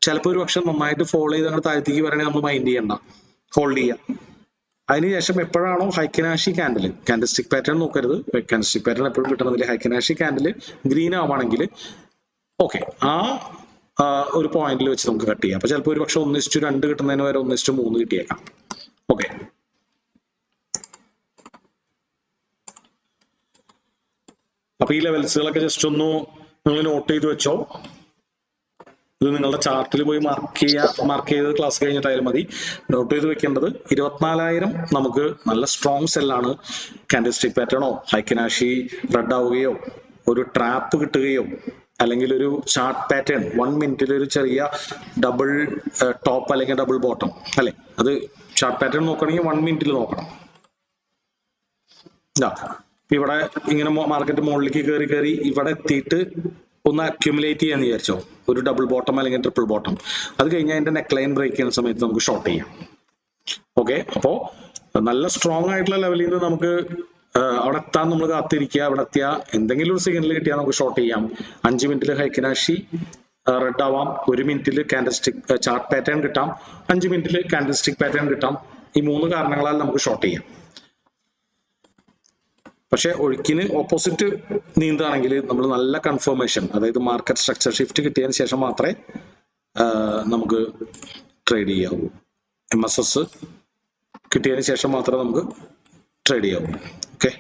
ചിലപ്പോൾ ഒരു പക്ഷെ നന്നായിട്ട് ഫോളോ ചെയ്ത് അങ്ങനെ താഴത്തേക്ക് വരണമെങ്കിൽ നമ്മൾ മൈൻഡ് ചെയ്യണ്ട, ഹോൾഡ് ചെയ്യാം. അതിനുശേഷം എപ്പോഴാണോ ഹൈക്കനാഷി കാൻഡിൽ സ്റ്റിക് പാറ്റേൺ നോക്കരുത്. കാൻഡിൽ സ്റ്റിക് പാറ്റേൺ എപ്പോഴും കിട്ടുന്നതിൽ ഹൈക്കനാഷി കാൻഡിൽ ഗ്രീൻ ആവുകയാണെങ്കിൽ ഓക്കെ, ആ ഒരു പോയിന്റിൽ വെച്ച് നമുക്ക് കട്ട് ചെയ്യാം. അപ്പൊ ചിലപ്പോൾ ഒരു പക്ഷെ 1:2 കിട്ടുന്നതിന് വരെ 1:3 കിട്ടിയേക്കാം. ഓക്കെ, അപ്പൊ ഈ ലെവൽസുകളൊക്കെ ജസ്റ്റ് ഒന്ന് നിങ്ങൾ നോട്ട് ചെയ്ത് വെച്ചോ. ഇത് നിങ്ങളുടെ ചാർട്ടിൽ പോയി മാർക്ക് ചെയ്ത് ക്ലാസ് കഴിഞ്ഞിട്ടായാലും മതി. നോട്ട് ചെയ്ത് വെക്കേണ്ടത് 24,000 നമുക്ക് നല്ല സ്ട്രോങ് സെല്ലാണ്. കാൻഡിൽസ്റ്റിക് പാറ്റേണോ ഹൈക്കനാഷി റെഡ് ആവുകയോ ഒരു ട്രാപ്പ് കിട്ടുകയോ അല്ലെങ്കിൽ ഒരു ചാർട്ട് പാറ്റേൺ 1 മിനിറ്റിൽ ഒരു ചെറിയ ഡബിൾ ടോപ്പ് അല്ലെങ്കിൽ ഡബിൾ ബോട്ടം അല്ലെ, അത് ചാർട്ട് പാറ്റേൺ നോക്കണമെങ്കിൽ 1 മിനിറ്റിൽ നോക്കണം. ഇവിടെ ഇങ്ങനെ മാർക്കറ്റ് മുകളിലേക്ക് കയറി ഇവിടെ എത്തിയിട്ട് ഒന്ന് അക്യുമുലേറ്റ് ചെയ്യാന്ന് വിചാരിച്ചോ, ഒരു ഡബിൾ ബോട്ടം അല്ലെങ്കിൽ ട്രിപ്പിൾ ബോട്ടം. അത് കഴിഞ്ഞാൽ അതിന്റെ നെക്ക് ലൈൻ ബ്രേക്ക് ചെയ്യുന്ന സമയത്ത് നമുക്ക് ഷോർട്ട് ചെയ്യാം. ഓക്കെ, അപ്പോ നല്ല സ്ട്രോങ് ആയിട്ടുള്ള ലെവലിൽ നിന്ന് നമുക്ക് അവിടെ എത്താൻ നമ്മൾ കാത്തിരിക്കുക. അവിടെ എത്തിയ എന്തെങ്കിലും ഒരു സിഗ്നൽ കിട്ടിയാൽ നമുക്ക് ഷോർട്ട് ചെയ്യാം. 5 മിനിറ്റിൽ ഹൈക്കനാഷി റെഡ് ആവാം, 1 മിനിറ്റിൽ കാൻഡിൽസ്റ്റിക് ചാർട്ട് പാറ്റേൺ കിട്ടാം, 5 മിനിറ്റിൽ കാൻഡിൽസ്റ്റിക് പാറ്റേൺ കിട്ടാം. ഈ 3 കാരണങ്ങളാൽ നമുക്ക് ഷോർട്ട് ചെയ്യാം. പക്ഷെ ഒഴുക്കിന് ഓപ്പോസിറ്റ് നീന്തുകയാണെങ്കിൽ നമ്മൾ നല്ല കൺഫർമേഷൻ, അതായത് മാർക്കറ്റ് സ്ട്രക്ചർ ഷിഫ്റ്റ് കിട്ടിയതിന് ശേഷം മാത്രമേ നമുക്ക് ട്രേഡ് ചെയ്യാവൂ. MSS കിട്ടിയതിന് ശേഷം മാത്രമേ നമുക്ക് ട്രേഡ് ചെയ്യാവൂ. ഓക്കെ,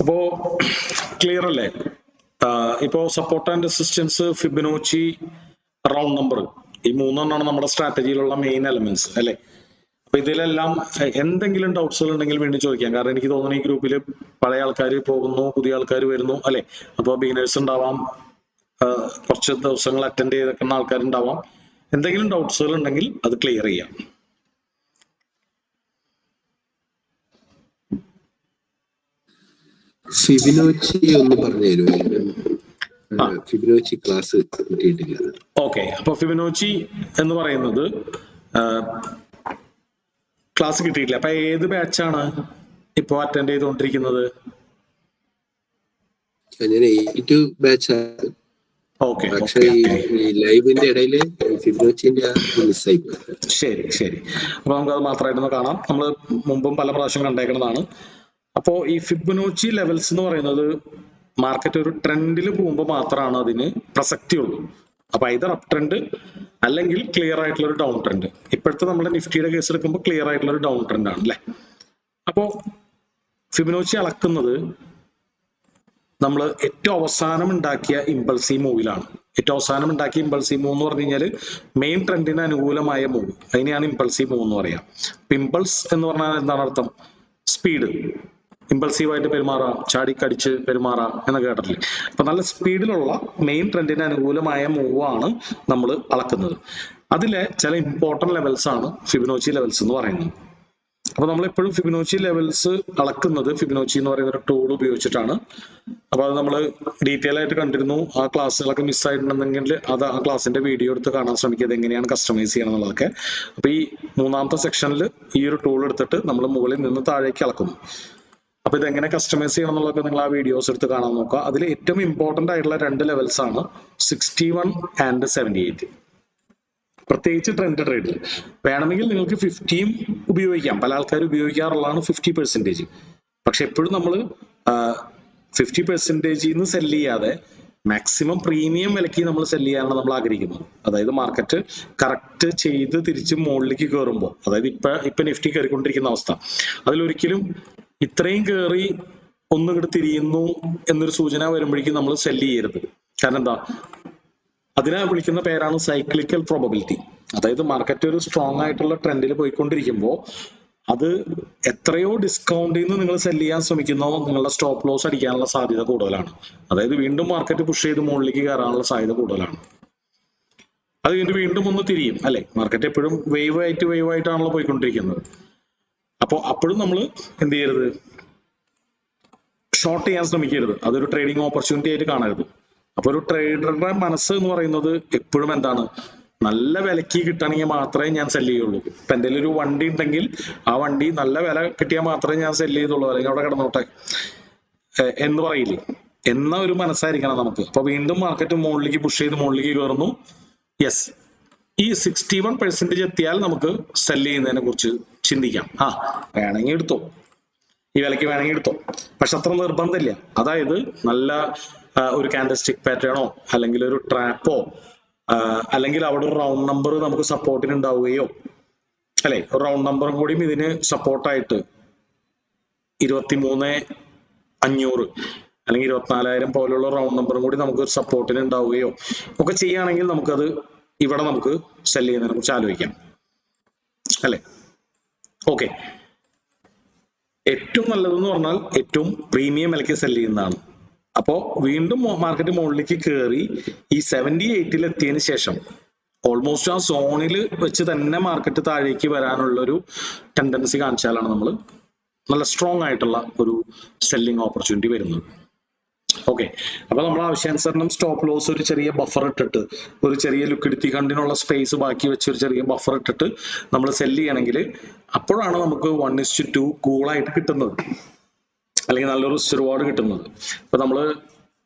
അപ്പോ ക്ലിയർ അല്ലേ? ഇപ്പോ support and resistance, Fibonacci, round number, ഈ 3 നമ്മുടെ സ്ട്രാറ്റജിയിലുള്ള മെയിൻ എലമെന്റ്സ് അല്ലെ. അപ്പൊ ഇതിലെല്ലാം എന്തെങ്കിലും ഡൗട്ട്സുകൾ ഉണ്ടെങ്കിൽ വീണ്ടും ചോദിക്കാം. കാരണം എനിക്ക് തോന്നുന്നു ഈ ഗ്രൂപ്പിൽ പഴയ ആൾക്കാർ പോകുന്നു, പുതിയ ആൾക്കാർ വരുന്നു അല്ലെ. അപ്പോൾ ബിഗിനേഴ്സ് ഉണ്ടാവാം, കുറച്ച് ദിവസങ്ങൾ അറ്റൻഡ് ചെയ്തിരിക്കുന്ന ആൾക്കാരുണ്ടാവാം. എന്തെങ്കിലും ഡൗട്ട്സുകൾ ഉണ്ടെങ്കിൽ അത് ക്ലിയർ ചെയ്യാം. ഫിബൊനാച്ചി ഒന്ന് പറഞ്ഞു തരുമോ? ഫിബൊനാച്ചി ക്ലാസ് കിട്ടിയിട്ടില്ല. ഓക്കെ, അപ്പൊ ഫിബൊനാച്ചി എന്ന് പറയുന്നത് ക്ലാസ് കിട്ടിയിട്ടില്ല. അപ്പൊ ഏത് ബാച്ചാണ് ഇപ്പോ അറ്റൻഡ് ചെയ്തുകൊണ്ടിരിക്കുന്നത്? ഞാൻ 82 ബാച്ചാണ്. ഓക്കെ, പക്ഷേ ഈ ലൈവിന്റെ ഇടയിൽ ഫിബൊനാച്ചിന്റെ മിസ്സായി പോയി. ശരി ശരി, അപ്പൊ നമുക്ക് അത് മാത്രമായിട്ടൊന്ന് കാണാം. നമ്മൾ മുമ്പും പല പ്രാവശ്യം കണ്ടേക്കുന്നതാണ്. അപ്പോ ഈ ഫിബൊനാച്ചി ലെവൽസ് എന്ന് പറയുന്നത് മാർക്കറ്റ് ഒരു ട്രെൻഡിൽ പോകുമ്പോൾ മാത്രമാണ് അതിന് പ്രസക്തി ഉള്ളൂ. അപ്പൊ ഐദർ അപ് ട്രെൻഡ് അല്ലെങ്കിൽ ക്ലിയർ ആയിട്ടുള്ള ഒരു ഡൗൺ ട്രെൻഡ്. ഇപ്പോഴത്തെ നമ്മുടെ നിഫ്റ്റിയുടെ കേസ് എടുക്കുമ്പോൾ ക്ലിയർ ആയിട്ടുള്ള ഒരു ഡൗൺ ട്രെൻഡ് ആണ് അല്ലെ. അപ്പോ ഫിബൊനാച്ചി അളക്കുന്നത് നമ്മൾ ഏറ്റവും അവസാനം ഉണ്ടാക്കിയ ഇമ്പൾസീവ് മൂവിലാണ്. ഏറ്റവും അവസാനം ഉണ്ടാക്കിയ ഇമ്പൾസീവ് മൂവ് എന്ന് പറഞ്ഞു കഴിഞ്ഞാൽ മെയിൻ ട്രെൻഡിന് അനുകൂലമായ മൂവ്, അതിനെയാണ് ഇമ്പൾസീവ് മൂവ് എന്ന് പറയാം. ഇമ്പൾസ് എന്ന് പറഞ്ഞാൽ എന്താണ് അർത്ഥം? സ്പീഡ്. ഇമ്പൾസീവായിട്ട് പെരുമാറാം, ചാടിക്കടിച്ച് പെരുമാറാം എന്നൊക്കെ കേട്ടിട്ടില്ലേ. അപ്പൊ നല്ല സ്പീഡിലുള്ള മെയിൻ ട്രെൻഡിന് അനുകൂലമായ മൂവാണ് നമ്മൾ അളക്കുന്നത്. അതിലെ ചില ഇമ്പോർട്ടന്റ് ലെവൽസ് ആണ് ഫിബൊനാച്ചി ലെവൽസ് എന്ന് പറയുന്നത്. അപ്പൊ നമ്മൾ എപ്പോഴും ഫിബൊനാച്ചി ലെവൽസ് അളക്കുന്നത് ഫിബൊനാച്ചി എന്ന് പറയുന്ന ഒരു ടൂൾ ഉപയോഗിച്ചിട്ടാണ്. അപ്പൊ അത് നമ്മൾ ഡീറ്റെയിൽ ആയിട്ട് കണ്ടിരുന്നു. ആ ക്ലാസ്സുകളൊക്കെ മിസ്സായിട്ടുണ്ടെങ്കിൽ അത് ആ ക്ലാസ്സിന്റെ വീഡിയോ എടുത്ത് കാണാൻ ശ്രമിക്കുക, എങ്ങനെയാണ് കസ്റ്റമൈസ് ചെയ്യണം എന്നുള്ളതൊക്കെ. അപ്പൊ ഈ 3ാമത്തെ സെക്ഷനിൽ ഈ ഒരു ടൂൾ എടുത്തിട്ട് നമ്മൾ മുകളിൽ നിന്ന് താഴേക്ക് അളക്കുന്നു. അപ്പൊ ഇതെങ്ങനെ കസ്റ്റമൈസ് ചെയ്യണം എന്നുള്ളതൊക്കെ നിങ്ങൾ ആ വീഡിയോസ് എടുത്ത് കാണാൻ നോക്കുക. അതിൽ ഏറ്റവും ഇമ്പോർട്ടന്റ് ആയിട്ടുള്ള 2 ലെവൽസ് ആണ് 61 ആൻഡ് 78. പ്രത്യേകിച്ച് ട്രെൻഡ് ട്രേഡിൽ വേണമെങ്കിൽ നിങ്ങൾക്ക് 50യും ഉപയോഗിക്കാം. പല ആൾക്കാർ ഉപയോഗിക്കാറുള്ളതാണ് 50%. പക്ഷെ എപ്പോഴും നമ്മൾ 50%ന്ന് സെല് ചെയ്യാതെ മാക്സിമം പ്രീമിയം വിലക്ക് നമ്മൾ സെല് ചെയ്യാനാണ് നമ്മൾ ആഗ്രഹിക്കുന്നത്. അതായത് മാർക്കറ്റ് കറക്റ്റ് ചെയ്ത് തിരിച്ച് മുകളിലേക്ക് കയറുമ്പോൾ, അതായത് ഇപ്പൊ നിഫ്റ്റി കയറിക്കൊണ്ടിരിക്കുന്ന അവസ്ഥ, അതിലൊരിക്കലും ഇത്രയും കയറി ഒന്നിങ്ങോട്ട് തിരിയുന്നു എന്നൊരു സൂചന വരുമ്പോഴേക്കും നമ്മൾ സെല് ചെയ്യരുത്. കാരണം എന്താ, അതിനെ വിളിക്കുന്ന പേരാണ് സൈക്ലിക്കൽ പ്രോബബിലിറ്റി. അതായത് മാർക്കറ്റ് ഒരു സ്ട്രോങ് ആയിട്ടുള്ള ട്രെൻഡിൽ പോയിക്കൊണ്ടിരിക്കുമ്പോൾ അത് എത്രയോ ഡിസ്കൗണ്ടിൽ നിന്ന് നിങ്ങൾ സെല് ചെയ്യാൻ ശ്രമിക്കുന്നോ നിങ്ങളുടെ സ്റ്റോപ്പ് ലോസ് അടിക്കാനുള്ള സാധ്യത കൂടുതലാണ്. അതായത് വീണ്ടും മാർക്കറ്റ് പുഷ് ചെയ്ത് മുകളിലേക്ക് കയറാനുള്ള സാധ്യത കൂടുതലാണ്. അത് കഴിഞ്ഞ് വീണ്ടും ഒന്ന് തിരിയും അല്ലെ. മാർക്കറ്റ് എപ്പോഴും വേവ് ആയിട്ടാണല്ലോ പോയിക്കൊണ്ടിരിക്കുന്നത്. അപ്പോൾ അപ്പോഴും നമ്മൾ എന്ത് ചെയ്യരുത്, ഷോർട്ട് ചെയ്യാൻ ശ്രമിക്കരുത്. അതൊരു ട്രേഡിംഗ് ഓപ്പർച്യൂണിറ്റി ആയിട്ട് കാണരുത്. അപ്പൊ ഒരു ട്രേഡറുടെ മനസ്സ് എന്ന് പറയുന്നത് എപ്പോഴും എന്താണ്, നല്ല വിലക്ക് കിട്ടണമെങ്കിൽ മാത്രമേ ഞാൻ സെല് ചെയ്യുള്ളൂ. ഇപ്പൊ എന്തെങ്കിലും ഒരു വണ്ടി ഉണ്ടെങ്കിൽ ആ വണ്ടി നല്ല വില കിട്ടിയാൽ മാത്രമേ ഞാൻ സെല് ചെയ്തുള്ളൂ, അല്ലെങ്കിൽ അവിടെ കിടന്നോട്ടെ എന്ന് പറയില്ലേ എന്ന ഒരു മനസ്സായിരിക്കണം നമുക്ക്. അപ്പൊ വീണ്ടും മാർക്കറ്റ് മുകളിലേക്ക് പുഷ് ചെയ്ത് മുകളിലേക്ക് കയറുന്നു. യെസ്, ഈ 61% എത്തിയാൽ നമുക്ക് സെല് ചെയ്യുന്നതിനെ കുറിച്ച് ചിന്തിക്കാം. വേണമെങ്കിൽ എടുത്തോ, ഈ വിലയ്ക്ക് വേണമെങ്കിൽ എടുത്തോ. പക്ഷെ അത്ര നിർബന്ധമില്ല. അതായത് നല്ല ഒരു കാൻഡൽസ്റ്റിക് പാറ്റേണോ അല്ലെങ്കിൽ ഒരു ട്രാപ്പോ അല്ലെങ്കിൽ അവിടെ ഒരു റൗണ്ട് നമ്പർ നമുക്ക് സപ്പോർട്ടിന് ഉണ്ടാവുകയോ അല്ലെ, ഒരു റൗണ്ട് നമ്പറും കൂടിയും ഇതിന് സപ്പോർട്ടായിട്ട് 23,500 അല്ലെങ്കിൽ 24,000 പോലുള്ള റൗണ്ട് നമ്പറും കൂടി നമുക്ക് സപ്പോർട്ടിന് ഉണ്ടാവുകയോ ഒക്കെ ചെയ്യുകയാണെങ്കിൽ നമുക്കത് ഇവിടെ നമുക്ക് സെല് ചെയ്യുന്നതിനെ കുറിച്ച് ആലോചിക്കാം അല്ലെ. ഓക്കെ, ഏറ്റവും നല്ലതെന്ന് പറഞ്ഞാൽ ഏറ്റവും പ്രീമിയം വിലയ്ക്ക് സെല് ചെയ്യുന്നതാണ്. അപ്പോ വീണ്ടും മാർക്കറ്റ് മുകളിലേക്ക് കയറി ഈ 78-ൽ എത്തിയതിനു ശേഷം ഓൾമോസ്റ്റ് ആ സോണിൽ വെച്ച് തന്നെ മാർക്കറ്റ് താഴേക്ക് വരാനുള്ള ഒരു ടെൻഡൻസി കാണിച്ചാലാണ് നമ്മൾ നല്ല സ്ട്രോങ് ആയിട്ടുള്ള ഒരു സെല്ലിംഗ് ഓപ്പർച്യൂണിറ്റി വരുന്നത്. ഓക്കെ, അപ്പൊ നമ്മൾ ആവശ്യാനുസരണം സ്റ്റോപ്പ് ലോസ് ഒരു ചെറിയ ബഫർ ഇട്ടിട്ട്, ഒരു ചെറിയ ലിക്വിഡിറ്റി കണ്ടിനുള്ള സ്പേസ് ബാക്കി വെച്ച് ഒരു ചെറിയ ബഫർ ഇട്ടിട്ട് നമ്മൾ സെല് ചെയ്യണമെങ്കിൽ അപ്പോഴാണ് നമുക്ക് 1:2 കൂളായിട്ട് കിട്ടുന്നത്, അല്ലെങ്കിൽ നല്ലൊരു റിവാർഡ് കിട്ടുന്നത്. ഇപ്പൊ നമ്മള്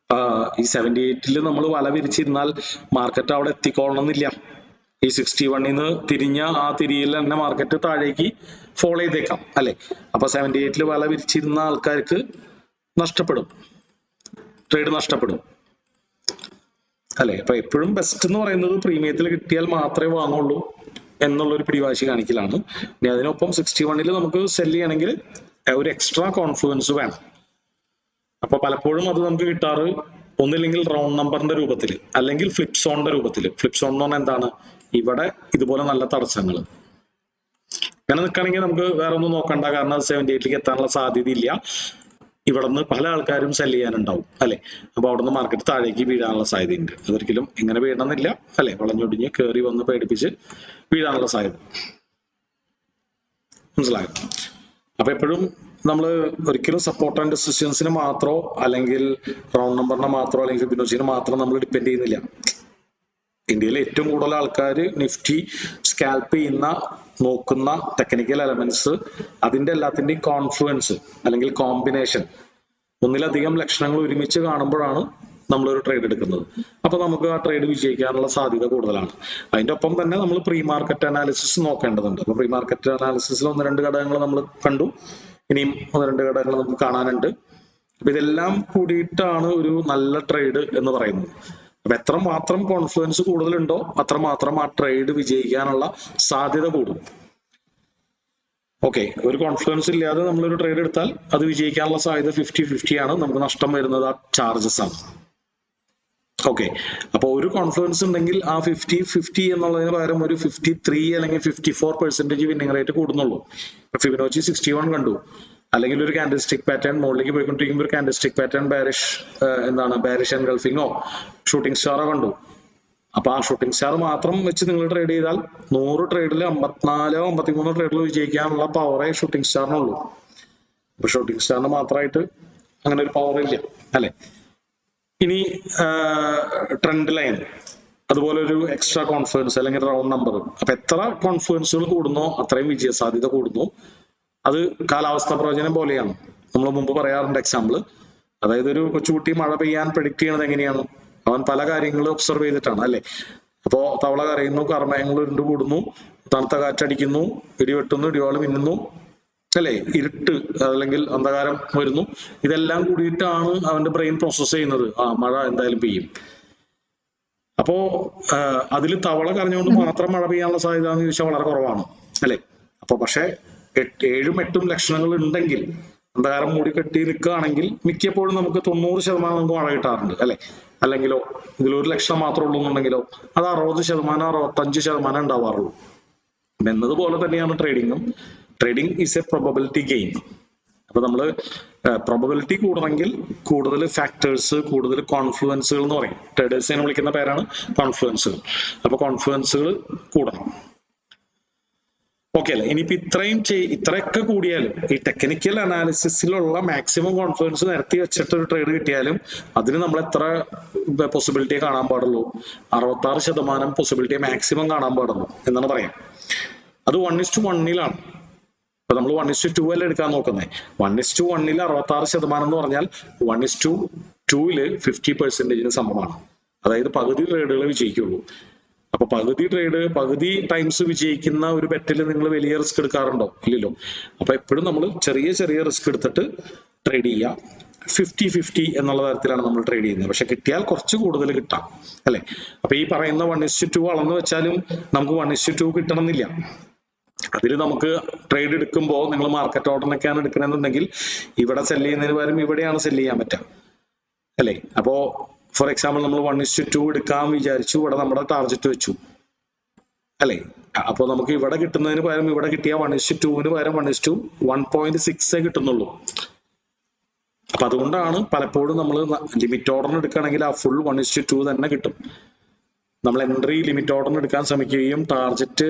ഈ 78-ൽ നമ്മൾ വല വിരിച്ചിരുന്നാൽ മാർക്കറ്റ് അവിടെ എത്തിക്കൊള്ളണമെന്നില്ല. ഈ 61-ന്ന് തിരിഞ്ഞ ആ തിരിയിൽ തന്നെ മാർക്കറ്റ് താഴേക്ക് ഫോളോ ചെയ്തേക്കാം അല്ലെ. അപ്പൊ 78-ൽ വല വിരിച്ചിരുന്ന ആൾക്കാർക്ക് നഷ്ടപ്പെടും, ട്രേഡ് നഷ്ടപ്പെടും അല്ലെ. അപ്പൊ എപ്പോഴും ബെസ്റ്റ് എന്ന് പറയുന്നത് പ്രീമിയത്തിൽ കിട്ടിയാൽ മാത്രമേ വാങ്ങുള്ളൂ എന്നുള്ളൊരു പിടിവാശി കാണിക്കലാണ്. ഇനി അതിനൊപ്പം 61-ൽ നമുക്ക് സെല് ചെയ്യണമെങ്കിൽ ഒരു എക്സ്ട്രാ കോൺഫ്ലുവൻസ് വേണം. അപ്പൊ പലപ്പോഴും അത് നമുക്ക് കിട്ടാറ് ഒന്നില്ലെങ്കിൽ റൗണ്ട് നമ്പറിന്റെ രൂപത്തിൽ അല്ലെങ്കിൽ ഫ്ലിപ്പ് സോണിന്റെ രൂപത്തിൽ. ഫ്ലിപ്പ് സോൺ എന്ന് പറഞ്ഞാൽ എന്താണ്? ഇവിടെ ഇതുപോലെ നല്ല തടസ്സങ്ങൾ ഇങ്ങനെ നിൽക്കുകയാണെങ്കിൽ നമുക്ക് വേറെ ഒന്നും നോക്കണ്ട, കാരണം 78-ലേക്ക് എത്താനുള്ള സാധ്യതയില്ല. ഇവിടെ നിന്ന് പല ആൾക്കാരും സെല് ചെയ്യാനുണ്ടാവും അല്ലെ. അപ്പൊ അവിടെ നിന്ന് മാർക്കറ്റ് താഴേക്ക് വീഴാനുള്ള സാധ്യതയുണ്ട്. അതൊരിക്കലും ഇങ്ങനെ വീഴണമെന്നില്ല അല്ലെ, വളഞ്ഞൊടിഞ്ഞ് കയറി വന്ന് പേടിപ്പിച്ച് വീഴാനുള്ള സാധ്യത. മനസ്സിലായോ? അപ്പൊ എപ്പോഴും നമ്മൾ ഒരിക്കലും സപ്പോർട്ട് ആൻഡ് റെസിസ്റ്റൻസിന് മാത്രമോ അല്ലെങ്കിൽ റൗണ്ട് നമ്പറിനെ മാത്രമോ അല്ലെങ്കിൽ ഫിബൊനാച്ചിനെ മാത്രം നമ്മൾ ഡിപ്പെൻഡ് ചെയ്യുന്നില്ല. ഇന്ത്യയിലെ ഏറ്റവും കൂടുതൽ ആൾക്കാർ നിഫ്റ്റി സ്കാൽപ്പ് ചെയ്യുന്ന നോക്കുന്ന ടെക്നിക്കൽ എലമെന്റ്സ്, അതിന്റെ എല്ലാത്തിന്റെയും കോൺഫ്ലുവൻസ് അല്ലെങ്കിൽ കോമ്പിനേഷൻ, ഒന്നിലധികം ലക്ഷണങ്ങൾ ഒരുമിച്ച് കാണുമ്പോഴാണ് നമ്മളൊരു ട്രേഡ് എടുക്കുന്നത്. അപ്പൊ നമുക്ക് ആ ട്രേഡ് വിജയിക്കാനുള്ള സാധ്യത കൂടുതലാണ്. അതിന്റെ ഒപ്പം തന്നെ നമ്മൾ പ്രീ മാർക്കറ്റ് അനാലിസിസ് നോക്കേണ്ടതുണ്ട്. അപ്പൊ പ്രീ മാർക്കറ്റ് അനാലിസിസിൽ 1-2 ഘടകങ്ങൾ നമ്മൾ കണ്ടു, ഇനിയും 1-2 ഘടകങ്ങൾ നമുക്ക് കാണാനുണ്ട്. അപ്പൊ ഇതെല്ലാം കൂടിയിട്ടാണ് ഒരു നല്ല ട്രേഡ് എന്ന് പറയുന്നത്. അപ്പൊ എത്രമാത്രം കോൺഫ്ലുവൻസ് കൂടുതലുണ്ടോ അത്രമാത്രം ആ ട്രേഡ് വിജയിക്കാനുള്ള സാധ്യത കൂടും. ഓക്കെ, ഒരു കോൺഫ്ലുവൻസ് ഇല്ലാതെ നമ്മളൊരു ട്രേഡ് എടുത്താൽ അത് വിജയിക്കാനുള്ള സാധ്യത 50-50 ആണ്. നമുക്ക് നഷ്ടം വരുന്നത് ആ ചാർജസ് ആണ്. ഓക്കെ, അപ്പൊ ഒരു കോൺഫ്ലുവൻസ് ഉണ്ടെങ്കിൽ ആ 50-50 എന്നുള്ളതിന് പകരം ഒരു 53 അല്ലെങ്കിൽ 54% വിന്നിംഗ് റേറ്റ് കൂടുന്നുള്ളൂ. ഫിബൊനാച്ചി 61 കണ്ടു, അല്ലെങ്കിൽ ഒരു കാൻഡിൽസ്റ്റിക് പാറ്റേൺ മുകളിലേക്ക് പോയിക്കൊണ്ടിരിക്കുമ്പോൾ ഒരു കാൻഡിൽസ്റ്റിക് പാറ്റേൺ ബാരിഷ് എൻഗൾഫിങ്ങോ ഷൂട്ടിംഗ് സ്റ്റാറോ കണ്ടു. അപ്പൊ ആ ഷൂട്ടിംഗ് സ്റ്റാർ മാത്രം വെച്ച് നിങ്ങൾ ട്രേഡ് ചെയ്താൽ 100 ട്രേഡിൽ 54-53 ട്രേഡിൽ വിജയിക്കാനുള്ള പവറേ ഷൂട്ടിംഗ് സ്റ്റാറിനുള്ളൂ. അപ്പൊ ഷൂട്ടിംഗ് സ്റ്റാറിന് മാത്രമായിട്ട് അങ്ങനെ ഒരു പവർ ഇല്ല അല്ലെ. ഇനി ട്രെൻഡ് ലൈൻ, അതുപോലെ ഒരു എക്സ്ട്രാ കോൺഫ്ലുവൻസ് അല്ലെങ്കിൽ റൗണ്ട് നമ്പർ. അപ്പൊ എത്ര കോൺഫ്ലുവൻസുകൾ കൂടുന്നോ അത്രയും വിജയ സാധ്യത കൂടുന്നു. അത് കാലാവസ്ഥാ പ്രവചനം പോലെയാണ്. നമ്മൾ മുമ്പ് പറയാറുണ്ട് എക്സാമ്പിൾ. അതായത് ഒരു കൊച്ചുകുട്ടി മഴ പെയ്യാൻ പ്രെഡിക്ട് ചെയ്യണത് എങ്ങനെയാണ്? അവൻ പല കാര്യങ്ങളും ഒബ്സർവ് ചെയ്തിട്ടാണ് അല്ലെ. അപ്പോ തവള കരയുന്നു, കർമ്മയങ്ങൾ ഉരുണ്ടു കൂടുന്നു, തണുത്ത കാറ്റടിക്കുന്നു, ഇടിവെട്ടുന്നു, ഇടിവാള് മിന്നുന്നു അല്ലെ, ഇരുട്ട് അല്ലെങ്കിൽ അന്ധകാരം വരുന്നു. ഇതെല്ലാം കൂടിയിട്ടാണ് അവന്റെ ബ്രെയിൻ പ്രോസസ് ചെയ്യുന്നത്. മഴ എന്തായാലും പെയ്യും. അപ്പോ അതിൽ തവള കരഞ്ഞുകൊണ്ട് മാത്രം മഴ പെയ്യാനുള്ള സാധ്യത എന്ന് ചോദിച്ചാൽ വളരെ കുറവാണ് അല്ലെ. അപ്പൊ പക്ഷെ 7-8 ലക്ഷണങ്ങൾ ഉണ്ടെങ്കിൽ, അന്ധകാരം മൂടി കെട്ടി നിൽക്കുകയാണെങ്കിൽ മിക്കപ്പോഴും നമുക്ക് 90% നമുക്ക് മഴ കിട്ടാറുണ്ട് അല്ലെ. അല്ലെങ്കിലോ ഇതിൽ 1 ലക്ഷം മാത്രമേ ഉള്ളൂ എന്നുണ്ടെങ്കിലോ അത് 60%, 65% ഉണ്ടാവാറുള്ളൂ. എന്നതുപോലെ തന്നെയാണ് ട്രേഡിങ്ങും. Trading is a probability game. അപ്പൊ നമ്മള് പ്രോബബിലിറ്റി കൂടണമെങ്കിൽ കൂടുതൽ ഫാക്ടേഴ്സ്, കൂടുതൽ കോൺഫ്ലുവൻസുകൾ എന്ന് പറയും. ട്രേഡേഴ്സിനെ വിളിക്കുന്ന പേരാണ് കോൺഫ്ലുവൻസുകൾ. അപ്പൊ കോൺഫ്ലുവൻസുകൾ കൂടണം. ഓക്കെ അല്ലെ. ഇനിയിപ്പോ ഇത്രയൊക്കെ കൂടിയാലും ഈ ടെക്നിക്കൽ അനാലിസിസിലുള്ള മാക്സിമം കോൺഫിഡൻസ് നിരത്തി വെച്ചിട്ട് ഒരു ട്രേഡ് കിട്ടിയാലും അതിന് നമ്മൾ എത്ര പോസിബിലിറ്റിയെ കാണാൻ പാടുള്ളൂ? 66% പോസിബിലിറ്റിയെ മാക്സിമം കാണാൻ പാടുള്ളൂ എന്നാണ് പറയാം. അത് 1:1 ഇപ്പൊ നമ്മൾ 1:2 അല്ലേ എടുക്കാൻ നോക്കുന്നത്. 1:1 66% എന്ന് പറഞ്ഞാൽ 1:2 50% സമമാണ്. അതായത് പകുതി ട്രേഡുകൾ വിജയിക്കുള്ളൂ. അപ്പൊ പകുതി ടൈംസ് വിജയിക്കുന്ന ഒരു ബെറ്റിൽ നിങ്ങൾ വലിയ റിസ്ക് എടുക്കാറുണ്ടോ? ഇല്ലല്ലോ. അപ്പൊ എപ്പോഴും നമ്മൾ ചെറിയ ചെറിയ റിസ്ക് എടുത്തിട്ട് ട്രേഡ് ചെയ്യുക. 50-50 എന്നുള്ള തരത്തിലാണ് നമ്മൾ ട്രേഡ് ചെയ്യുന്നത്. പക്ഷെ കിട്ടിയാൽ കുറച്ച് കൂടുതൽ കിട്ടാം, അല്ലെ? അപ്പൊ ഈ പറയുന്ന 1:2 അളന്ന് വെച്ചാലും നമുക്ക് 1:2 കിട്ടണമെന്നില്ല. അതിൽ നമുക്ക് ട്രേഡ് എടുക്കുമ്പോൾ നിങ്ങൾ മാർക്കറ്റ് ഓർഡറിനൊക്കെയാണ് എടുക്കണമെന്നുണ്ടെങ്കിൽ ഇവിടെ സെല് ചെയ്യുന്നതിന് പകരം ഇവിടെയാണ് സെല് ചെയ്യാൻ പറ്റുക, അല്ലെ? അപ്പോ ഫോർ എക്സാമ്പിൾ നമ്മൾ 1:2 എടുക്കാൻ വിചാരിച്ചു, ഇവിടെ നമ്മുടെ ടാർഗറ്റ് വെച്ചു, അല്ലെ? അപ്പോൾ നമുക്ക് ഇവിടെ കിട്ടുന്നതിന് പകരം ഇവിടെ കിട്ടിയ 1:2 പകരം 1:1.6 കിട്ടുന്നുള്ളൂ. അപ്പൊ അതുകൊണ്ടാണ് പലപ്പോഴും നമ്മൾ ലിമിറ്റ് ഓർഡറിന് എടുക്കുകയാണെങ്കിൽ ആ ഫുൾ 1:2 തന്നെ കിട്ടും. നമ്മൾ എൻട്രി ലിമിറ്റ് ഓർഡറിന് എടുക്കാൻ ശ്രമിക്കുകയും ടാർഗറ്റ്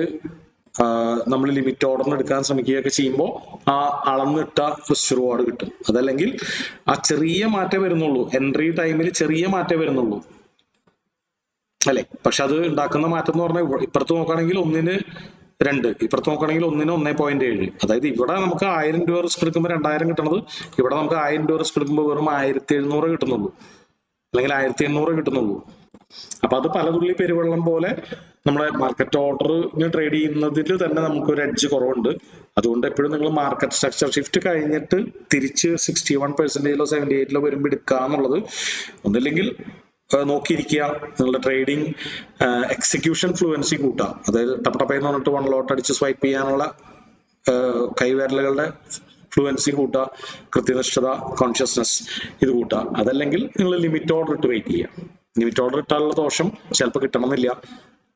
നമ്മൾ ലിമിറ്റ് ഓർഡറിന് എടുക്കാൻ ശ്രമിക്കുകയൊക്കെ ചെയ്യുമ്പോൾ ആ അളന്നിട്ട റിസ്ക് റിവാർഡ് കിട്ടും. അതല്ലെങ്കിൽ ആ ചെറിയ മാറ്റേ വരുന്നുള്ളൂ, എൻട്രി ടൈമിൽ ചെറിയ മാറ്റേ വരുന്നുള്ളൂ, അല്ലെ? പക്ഷെ അത് ഉണ്ടാക്കുന്ന മാറ്റം എന്ന് പറഞ്ഞാൽ ഇപ്പുറത്ത് നോക്കുകയാണെങ്കിൽ 1:2, ഇപ്പുറത്ത് നോക്കുകയാണെങ്കിൽ 1:1.7. അതായത് ഇവിടെ നമുക്ക് 1000 രൂപ റിസ്ക് എടുക്കുമ്പോൾ 2000 കിട്ടണത് ഇവിടെ നമുക്ക് 1000 രൂപ റിസ്ക് എടുക്കുമ്പോൾ വെറും 1700 കിട്ടുന്നുള്ളൂ, അല്ലെങ്കിൽ 1800 കിട്ടുന്നുള്ളൂ. അപ്പൊ അത് പലതുള്ളി പെരുവെള്ളം പോലെ നമ്മുടെ മാർക്കറ്റ് ഓർഡറിന് ട്രേഡ് ചെയ്യുന്നതിൽ തന്നെ നമുക്ക് ഒരു എഡ്ജ് കുറവുണ്ട്. അതുകൊണ്ട് എപ്പോഴും നിങ്ങൾ മാർക്കറ്റ് സ്ട്രക്ചർ ഷിഫ്റ്റ് കഴിഞ്ഞിട്ട് തിരിച്ച് 61%-ലോ 78-ലോ വരുമ്പോൾ എടുക്കുക എന്നുള്ളത്. ഒന്നില്ലെങ്കിൽ നോക്കിയിരിക്കുക, നിങ്ങളുടെ ട്രേഡിംഗ് എക്സിക്യൂഷൻ ഫ്ലുവൻസി കൂട്ടുക. അതായത് ടപ്പടപ്പയെന്ന് പറഞ്ഞിട്ട് 1 ലോട്ട് അടിച്ച് സ്വൈപ്പ് ചെയ്യാനുള്ള കൈവിരലുകളുടെ ഫ്ലുവൻസി കൂട്ടുക, കൃത്യനിഷ്ഠത, കോൺഷ്യസ്നസ് ഇത് കൂട്ടുക. അതല്ലെങ്കിൽ നിങ്ങൾ ലിമിറ്റ് ഓർഡർ ഇട്ട് വെയിറ്റ് ചെയ്യുക. ലിമിറ്റ് ഓർഡർ ഇട്ടാലുള്ള ദോഷം ചിലപ്പോൾ കിട്ടണമെന്നില്ല.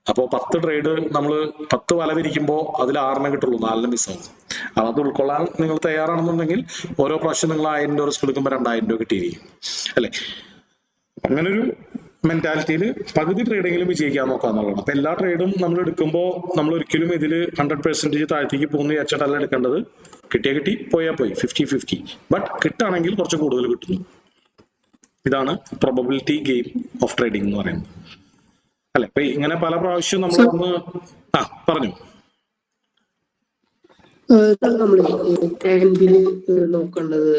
അപ്പോൾ 10 ട്രേഡ് നമ്മൾ 10 വല വിരിക്കുമ്പോൾ അതിൽ 6 കിട്ടുള്ളൂ, 4 മിസ്സാവും. അത് ഉൾക്കൊള്ളാൻ നിങ്ങൾ തയ്യാറാണെന്നുണ്ടെങ്കിൽ ഓരോ പ്രാവശ്യം നിങ്ങൾ 1000 രൂപ റിസ്ക് എടുക്കുമ്പോൾ 2000 രൂപ കിട്ടിയിരിക്കും, അല്ലെ? അങ്ങനൊരു മെന്റാലിറ്റിയിൽ പകുതി ട്രേഡിങ്ങിലും വിജയിക്കാൻ നോക്കുക എന്നുള്ളതാണ്. അപ്പൊ എല്ലാ ട്രേഡും നമ്മൾ എടുക്കുമ്പോൾ നമ്മൾ ഒരിക്കലും ഇതിൽ 100% താഴത്തേക്ക് പോകുന്ന വിചാരിച്ചിട്ടല്ല എടുക്കേണ്ടത്. കിട്ടിയാൽ കിട്ടി, പോയാൽ പോയി, 50-50. ബട്ട് കിട്ടുകയാണെങ്കിൽ കുറച്ച് കൂടുതൽ കിട്ടുന്നു. ഇതാണ് പ്രോബബിലിറ്റി ഗെയിം ഓഫ് ട്രേഡിംഗ് എന്ന് പറയുന്നത്, അല്ലെ? അപ്പൊ ഇങ്ങനെ പല പ്രാവശ്യം നമ്മൾ പറഞ്ഞു. നമ്മള് ക്യാൻഡില് നോക്കേണ്ടത്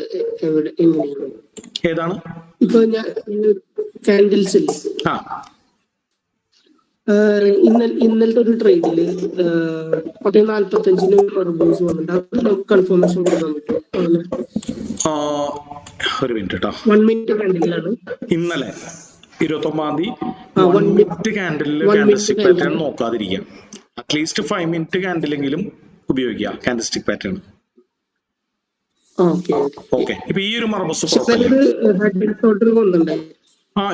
എങ്ങനെയാണ്? ഏതാണ്? ഇപ്പൊ ഞാൻ ക്യാൻഡിൽസ് ഇല്ലേ, ഇന്നലത്തെ ഒരു ട്രേഡില് 10:45 റിവ്യൂസ് വന്നിട്ട് അത് നമുക്ക് കൺഫർമേഷൻ കൊടുക്കാൻ പറ്റും? ഒരു മിനിറ്റ് കേട്ടോ. 1 മിനിറ്റ് ക്യാൻഡിലാണ് ഇന്നലെ 29-ാം തീയതി 1 മിനിറ്റ് ക്യാൻഡിലില് കാൻഡിൽസ്റ്റിക് പാറ്റേൺ നോക്കാതിരിക്കാം. അറ്റ്ലീസ്റ്റ് 5 മിനിറ്റ് ക്യാൻഡിലെങ്കിലും ഉപയോഗിക്കുക കാൻഡിൽസ്റ്റിക് പാറ്റേൺ. ഓക്കെ. ഇപ്പൊ ഈ ഒരു മർബസ്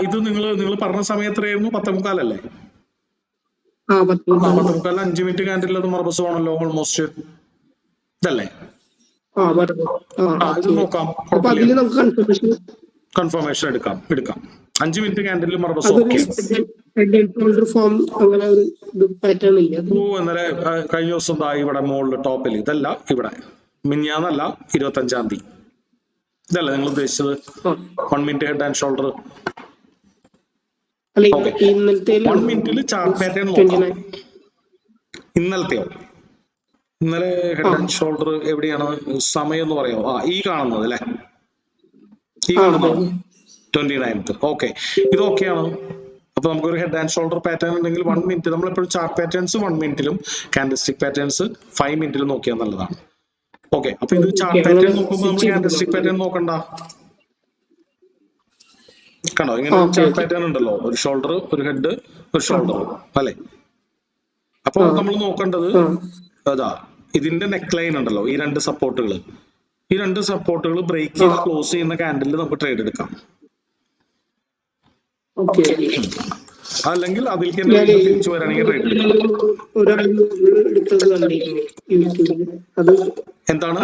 ഇത് നിങ്ങൾ പറഞ്ഞ സമയം എത്രയായിരുന്നു? 10:45 അല്ലേ? 10:45 5 മിനിറ്റ് ക്യാൻഡിൽ അത് മർബസ് ആണല്ലോ ഓൾമോസ്റ്റ്, ഇതല്ലേ? ഇത് നോക്കാം, കൺഫർമേഷൻ എടുക്കാം. 5 മിനിറ്റ് ക്യാൻഡിൽ മർബസ് ഓക്കെ. ഇന്നലെ കഴിഞ്ഞ ദിവസം ഇവിടെ മുകളിൽ ടോപ്പിൽ ഇതല്ല, ഇവിടെ മിനിഞ്ഞാന്നല്ല 25-ാം തീയതി ഇതല്ലേ നിങ്ങൾ ഉദ്ദേശിച്ചത്? 1 മിനിറ്റ് ഹെഡ് ആൻഡ് ഷോൾഡർ. 1 മിനിറ്റിൽ ചാർട്ട് പാറ്റേൺ നോക്കാം. ഇന്നലത്തെയോ? ഇന്നലെ ഹെഡ് ആൻഡ് ഷോൾഡർ എവിടെയാണ്? സമയം എന്ന് പറയാമോ? ഈ കാണുന്നത് അല്ലെ? ഈ കാണുന്നത് 29th. ഓക്കെ, ഇത് ഓക്കെയാണ്. അപ്പൊ നമുക്കൊരു ഹെഡ് ആൻഡ് ഷോൾഡർ പാറ്റേൺ ഉണ്ടെങ്കിൽ 1 മിനിറ്റ് നമ്മൾ എപ്പോഴും ചാർട്ട് പാറ്റേൺസ് 1 മിനിറ്റിലും കാൻഡിൽസ്റ്റിക് പാറ്റേൺസ് 5 മിനിറ്റിലും നോക്കിയാൽ നല്ലതാണ്. ഓക്കെ, അപ്പൊ ഇത് ചാർട്ട് പാറ്റേൺ നോക്കുമ്പോൾ നമ്മൾ കാൻഡിൽസ്റ്റിക് പാറ്റേൺ നോക്കണ്ട. കണ്ടോ, ഇങ്ങനെ ചാർട്ട് പാറ്റേൺ ഉണ്ടല്ലോ, ഒരു ഷോൾഡർ, ഒരു ഹെഡ്, ഒരു ഷോൾഡർ, അല്ലെ? അപ്പൊ നമ്മൾ നോക്കേണ്ടത് അതാ ഇതിന്റെ നെക്ക് ലൈൻ ഉണ്ടല്ലോ, ഈ 2 സപ്പോർട്ടുകൾ, ഈ 2 സപ്പോർട്ടുകൾ ബ്രേക്ക് ചെയ്ത് ക്ലോസ് ചെയ്യുന്ന ക്യാൻഡിലിൽ നമുക്ക് ട്രേഡ് എടുക്കാം. അല്ലെങ്കിൽ അതിലേക്ക് തിരിച്ചു വരാണെങ്കിൽ ട്രേഡ് എടുക്കാം. എന്താണ്?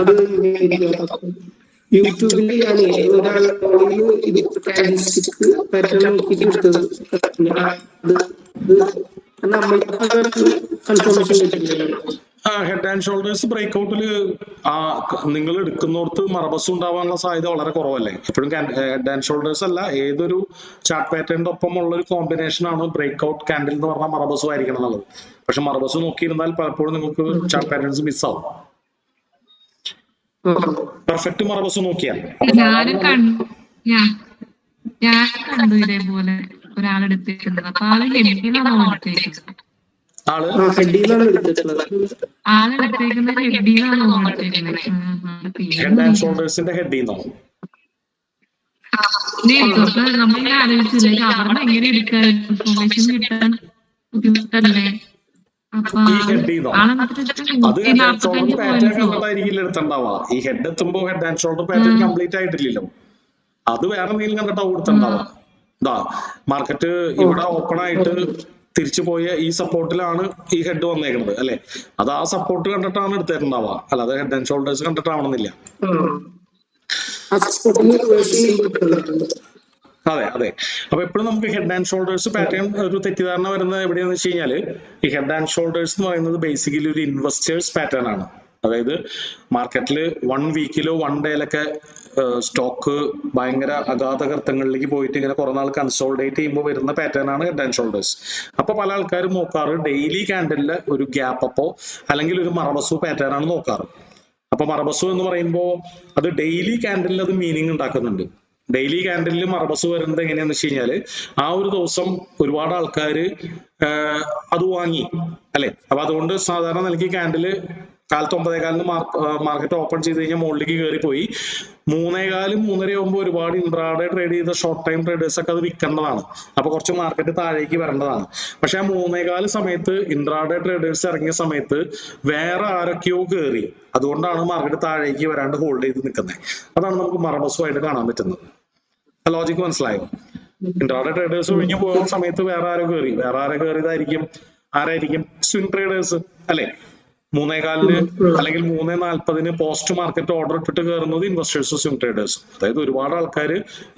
യൂട്യൂബിൽ ഞാൻ ഹെഡ് ആൻഡ് ഷോൾഡേഴ്സ് ബ്രേക്ക്ഔട്ടിൽ നിങ്ങൾ എടുക്കുന്നോർത്ത് മർബസ് ഉണ്ടാവാനുള്ള സാധ്യത വളരെ കുറവല്ലേ? എപ്പോഴും ഹെഡ് ആൻഡ് ഷോൾഡേഴ്സ് അല്ല, ഏതൊരു ചാർട്ട് പാറ്റേണിന്റെ ഒപ്പമുള്ള ഒരു കോമ്പിനേഷൻ ആണ് ബ്രേക്ക്ഔട്ട് ക്യാൻഡിൽ എന്ന് പറഞ്ഞാൽ മർബസും ആയിരിക്കണം എന്നുള്ളത്. പക്ഷെ മർബസ് നോക്കിയിരുന്നാൽ പലപ്പോഴും നിങ്ങൾക്ക് ചാർട്ട് പാറ്റേൺസ് മിസ്സാവും. പെർഫെക്റ്റ് മർബസ് നോക്കിയാൽ ഞാൻ കണ്ടു ഇതേപോലെ ഒരാളെടുത്തിരിക്കുന്നത്. അപ്പൊ ആള് ഹെഡിലാണ് എടുത്തിരിക്കുന്നത്. ആള് ഹെഡിന്നാണ് എടുത്തിട്ടുള്ളത്. ആളെടുത്തേക്കുന്നത് ഹെഡിന്നാണോ എടുത്തേക്കുന്നത്? ഹെഡ് ആൻഡ് ഷോൾഡേഴ്സിന്റെ ഹെഡിന്നോ? നമ്മളിങ്ങനെ ആലോചിച്ചില്ല അവിടെ എങ്ങനെ എടുക്കാൻ ഇൻഫോർമേഷൻ കിട്ടാൻ ബുദ്ധിമുട്ടല്ലേ? അപ്പൊ ഈ ഹെഡിന്നോ? അത് ഹെഡ് ആൻഡ് ഷോൾഡർ പാറ്റേൺ കണ്ടിട്ടായിരിക്കില്ല എടുത്തിണ്ടാവുക. ഈ ഹെഡ് എത്തുമ്പോ head and shoulder pattern complete ആയിട്ടില്ലല്ലോ, അത് വേറെ എന്തെങ്കിലും കണ്ടിട്ടാവും എടുത്തിണ്ടാവുക. ഇതാ മാർക്കറ്റ് ഇവിടെ ഓപ്പൺ ആയിട്ട് തിരിച്ചു പോയ ഈ സപ്പോർട്ടിലാണ് ഈ ഹെഡ് വന്നേക്കുന്നത് അല്ലെ, അത് ആ സപ്പോർട്ട് കണ്ടിട്ടാണ് എടുത്തിട്ടുണ്ടാവുക, അല്ലാതെ ഹെഡ് ആൻഡ് ഷോൾഡേഴ്സ് കണ്ടിട്ടാവണമെന്നില്ല. അതെ അതെ. അപ്പൊ എപ്പോഴും നമുക്ക് ഹെഡ് ആൻഡ് ഷോൾഡേഴ്സ് പാറ്റേൺ ഒരു തെറ്റിദ്ധാരണ വരുന്നത് എവിടെയാന്ന് വെച്ച് കഴിഞ്ഞാല്, ഈ ഹെഡ് ആൻഡ് ഷോൾഡേഴ്സ് എന്ന് പറയുന്നത് ബേസിക്കലി ഒരു ഇൻവെസ്റ്റേഴ്സ് പാറ്റേൺ ആണ്. അതായത് മാർക്കറ്റിൽ 1 വീക്കിലോ 1 ഡേയിലൊക്കെ സ്റ്റോക്ക് ഭയങ്കര അഗാധകർത്തങ്ങളിലേക്ക് പോയിട്ട് ഇങ്ങനെ കുറെ നാൾ കൺസോൾഡേറ്റ് ചെയ്യുമ്പോൾ വരുന്ന പാറ്റേൺ ആണ് ഹെഡ് ആൻഡ് ഷോൾഡേഴ്സ്. അപ്പൊ പല ആൾക്കാരും നോക്കാറ് ഡെയിലി ക്യാൻഡലിലെ ഒരു ഗ്യാപ്പ് അപ്പോ അല്ലെങ്കിൽ ഒരു മറബസു പാറ്റേൺ ആണ് നോക്കാറ്. അപ്പൊ മറബസു എന്ന് പറയുമ്പോൾ അത് ഡെയിലി ക്യാൻഡലിൽ അത് മീനിങ് ഉണ്ടാക്കുന്നുണ്ട്. ഡെയിലി ക്യാൻഡലിൽ മറബസ് വരുന്നത് എങ്ങനെയാന്ന് വെച്ച് കഴിഞ്ഞാല്, ആ ഒരു ദിവസം ഒരുപാട് ആൾക്കാർ അത് വാങ്ങി അല്ലെ. അപ്പൊ അതുകൊണ്ട് സാധാരണ നിലയ്ക്ക് ക്യാൻഡില് കാലത്ത് 9:15 മാർക്കറ്റ് ഓപ്പൺ ചെയ്ത് കഴിഞ്ഞാൽ മുകളിലേക്ക് കയറി പോയി 3:15 3:30 ആകുമ്പോൾ ഒരുപാട് ഇൻട്രാഡേ ട്രേഡ് ചെയ്ത ഷോർട്ട് ടൈം ട്രേഡേഴ്സ് ഒക്കെ അത് വിൽക്കേണ്ടതാണ്. അപ്പൊ കുറച്ച് മാർക്കറ്റ് താഴേക്ക് വരേണ്ടതാണ്. പക്ഷെ ആ 3:15 സമയത്ത് ഇൻട്രാഡേ ട്രേഡേഴ്സ് ഇറങ്ങിയ സമയത്ത് വേറെ ആരൊക്കെയോ കയറി, അതുകൊണ്ടാണ് മാർക്കറ്റ് താഴേക്ക് വരാണ്ട് ഹോൾഡ് ചെയ്ത് നിൽക്കുന്നത്. അതാണ് നമുക്ക് മറബസുമായിട്ട് കാണാൻ പറ്റുന്നത്. ലോജിക്ക് മനസ്സിലായോ? ഇൻട്രാഡേ ട്രേഡേഴ്സ് ഒഴിഞ്ഞു പോകുന്ന സമയത്ത് വേറെ ആരോ കയറി, വേറെ ആരോ കയറിയതായിരിക്കും. ആരായിരിക്കും? സ്വിംഗ് ട്രേഡേഴ്സ് അല്ലെ. 3:15 അല്ലെങ്കിൽ 3:40 പോസ്റ്റ് മാർക്കറ്റ് ഓർഡർ ഇട്ടിട്ട് കയറുന്നത് ഇൻവെസ്റ്റേഴ്സും സ്വിംഗ് ട്രേഡേഴ്സും. അതായത് ഒരുപാട് ആൾക്കാർ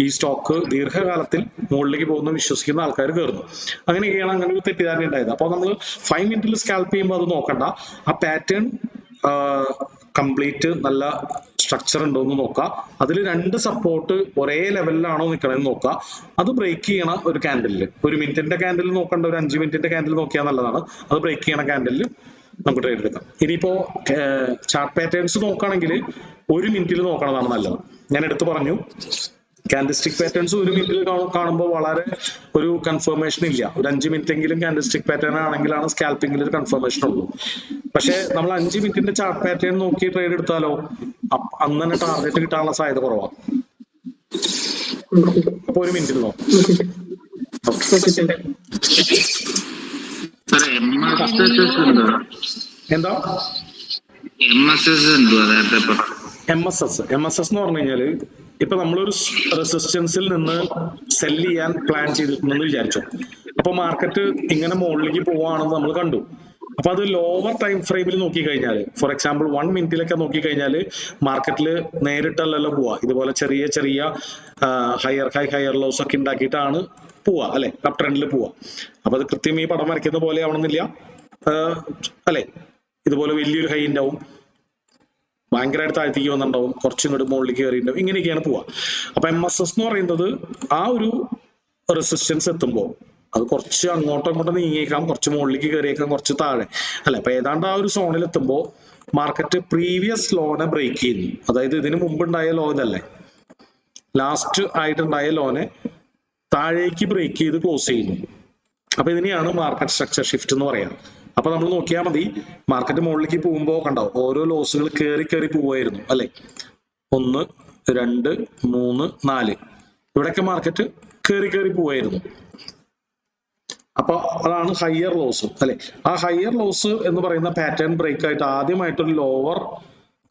ഈ സ്റ്റോക്ക് ദീർഘകാലത്തിൽ മുകളിലേക്ക് പോകുന്ന വിശ്വസിക്കുന്ന ആൾക്കാർ കയറുന്നു. അങ്ങനെയൊക്കെയാണ് അങ്ങനെ ഒരു തെറ്റിദ്ധാരണ ഉണ്ടായത്. അപ്പൊ നമ്മൾ 5 മിനിറ്റിൽ സ്കാൽപ്പ് ചെയ്യുമ്പോൾ അത് നോക്കണ്ട, ആ പാറ്റേൺ കംപ്ലീറ്റ് നല്ല സ്ട്രക്ചർ ഉണ്ടോ എന്ന് നോക്കാം. അതിൽ 2 സപ്പോർട്ട് ഒരേ ലെവലിലാണോ നിൽക്കണമെന്ന് നോക്കാം. അത് ബ്രേക്ക് ചെയ്യണ ഒരു ക്യാൻഡലിൽ, 1 മിനിറ്റിന്റെ ക്യാൻഡിൽ നോക്കണ്ട, ഒരു 5 മിനിറ്റിന്റെ ക്യാൻഡിൽ നോക്കിയാൽ നല്ലതാണ്. അത് ബ്രേക്ക് ചെയ്യണ ക്യാൻഡലിൽ നമുക്ക് ട്രേഡ് എടുക്കാം. ഇനിയിപ്പോ ചാർട്ട് പാറ്റേൺസ് നോക്കുകയാണെങ്കിൽ 1 മിനിറ്റിൽ നോക്കണതാണ് നല്ലത്. ഞാൻ എടുത്തു പറഞ്ഞു, ക്യാൻഡിസ്റ്റിക് പാറ്റേൺസ് 1 മിനിറ്റിൽ കാണുമ്പോൾ വളരെ ഒരു കൺഫർമേഷൻ ഇല്ല. ഒരു 5 മിനിറ്റ് എങ്കിലും ക്യാൻഡിസ്റ്റിക് പാറ്റേൺ ആണെങ്കിലാണ് സ്കാൽപ്പിംഗിൽ ഒരു കൺഫർമേഷൻ ഉള്ളൂ. പക്ഷെ നമ്മൾ 5 മിനിറ്റിന്റെ ചാർട്ട് പാറ്റേൺ നോക്കി ട്രേഡ് എടുത്താലോ അന്ന് തന്നെ ടാർഗറ്റ് കിട്ടാനുള്ള സാധ്യത കുറവാണ്. അപ്പൊ 1 മിനിറ്റിൽ നോക്കാം. എന്താ MSS എന്ന് പറഞ്ഞു കഴിഞ്ഞാല്, ഇപ്പൊ നമ്മളൊരു റെസിസ്റ്റൻസിൽ നിന്ന് സെൽ ചെയ്യാൻ പ്ലാൻ ചെയ്തിട്ടുണ്ടെന്ന് വിചാരിച്ചു. അപ്പൊ മാർക്കറ്റ് ഇങ്ങനെ മുകളിലേക്ക് പോവാണെന്ന് നമ്മൾ കണ്ടു. അപ്പൊ അത് ലോവർ ടൈം ഫ്രെയിമിൽ നോക്കിക്കഴിഞ്ഞാൽ, ഫോർ എക്സാമ്പിൾ 1 മിനിറ്റിലൊക്കെ നോക്കിക്കഴിഞ്ഞാൽ മാർക്കറ്റിൽ നേരിട്ടല്ലല്ലോ പോവാ, ഇതുപോലെ ചെറിയ ചെറിയ ഹയർ ലോസ് ഒക്കെ ഉണ്ടാക്കിയിട്ടാണ് പോവാ അല്ലെ, അപ് ട്രെൻഡിൽ പോവാ. അപ്പൊ അത് കൃത്യം ഈ പടം വരയ്ക്കുന്ന പോലെ ആവണമെന്നില്ല അല്ലെ. ഇതുപോലെ വലിയൊരു ഹൈ ഉണ്ടാവും, ഭയങ്കരമായിട്ട് താഴ്ത്തേക്ക് വന്നിട്ടുണ്ടാവും, കുറച്ചും ഇങ്ങോട്ട് മുകളിലേക്ക് കയറിയിട്ടുണ്ടാവും, ഇങ്ങനെയൊക്കെയാണ് പോവാ. അപ്പൊ MSS എന്ന് പറയുന്നത് ആ ഒരു റെസിസ്റ്റൻസ് എത്തുമ്പോൾ അത് കുറച്ച് അങ്ങോട്ടും നീങ്ങിയേക്കാം, കുറച്ച് മുകളിലേക്ക് കയറിയേക്കാം, കുറച്ച് താഴെ അല്ലെ. അപ്പൊ ഏതാണ്ട് ആ ഒരു സോണിൽ എത്തുമ്പോൾ മാർക്കറ്റ് പ്രീവിയസ് ലോനെ ബ്രേക്ക് ചെയ്യുന്നു. അതായത് ഇതിന് മുമ്പുണ്ടായ ലോ ഇതല്ലേ, ലാസ്റ്റ് ആയിട്ടുണ്ടായ ലോനെ താഴേക്ക് ബ്രേക്ക് ചെയ്ത് ക്ലോസ് ചെയ്യുന്നു. അപ്പൊ ഇതിനെയാണ് മാർക്കറ്റ് സ്ട്രക്ചർ ഷിഫ്റ്റ് എന്ന് പറയാം. അപ്പൊ നമ്മൾ നോക്കിയാൽ മതി, മാർക്കറ്റ് മുകളിലേക്ക് പോകുമ്പോൾ കണ്ടാവും ഓരോ ലോസുകൾ കയറി പോവായിരുന്നു അല്ലെ. 1 2 3 4 ഇവിടെയൊക്കെ മാർക്കറ്റ് കയറി പോവായിരുന്നു. അപ്പൊ അതാണ് ഹയർ ലോസ് അല്ലെ. ആ ഹയർ ലോസ് എന്ന് പറയുന്ന പാറ്റേൺ ബ്രേക്ക് ആയിട്ട് ആദ്യമായിട്ടൊരു ലോവർ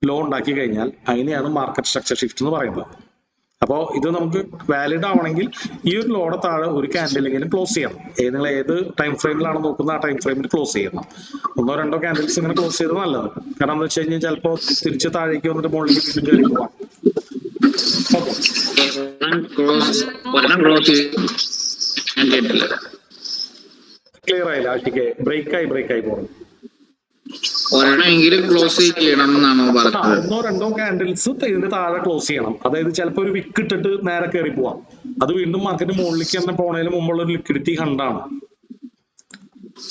ലോ ഉണ്ടാക്കി കഴിഞ്ഞാൽ അതിനെയാണ് മാർക്കറ്റ് സ്ട്രക്ചർ ഷിഫ്റ്റ് എന്ന് പറയുന്നത്. അപ്പോൾ ഇത് നമുക്ക് വാലിഡ് ആവണമെങ്കിൽ ഈ ഒരു ലോയുടെ താഴെ ഒരു ക്യാൻഡിലെങ്കിലും ക്ലോസ് ചെയ്യണം. നിങ്ങൾ ഏത് ടൈം ഫ്രെയിമിലാണ് നോക്കുന്നത് ആ ടൈം ഫ്രെയിമിൽ ക്ലോസ് ചെയ്യണം. 1 2 ക്യാൻഡിൽസ് ഇങ്ങനെ ക്ലോസ് ചെയ്തത് നല്ലത്. കാരണം എന്താ വെച്ച് കഴിഞ്ഞാൽ ചിലപ്പോൾ തിരിച്ച് താഴേക്ക് വന്നിട്ട് മുകളിലേക്ക് കയറി പോവാം. ക്ലിയർ ആയില്ല ആഷിക്ക്? ബ്രേക്കായി പോകുന്നു. 1 2 ക്യാൻഡിൽസ് ഇതിന് താഴെ ക്ലോസ് ചെയ്യണം. അതായത് ചിലപ്പോൾ ഒരു വിക്ക് ഇട്ടിട്ട് നേരെ കയറി പോവാം. അത് വീണ്ടും മാർക്കറ്റ് മുകളിലേക്ക് തന്നെ പോണതിന് മുമ്പുള്ള ഒരു ലിക്വിഡിറ്റി ഹണ്ടാണ്.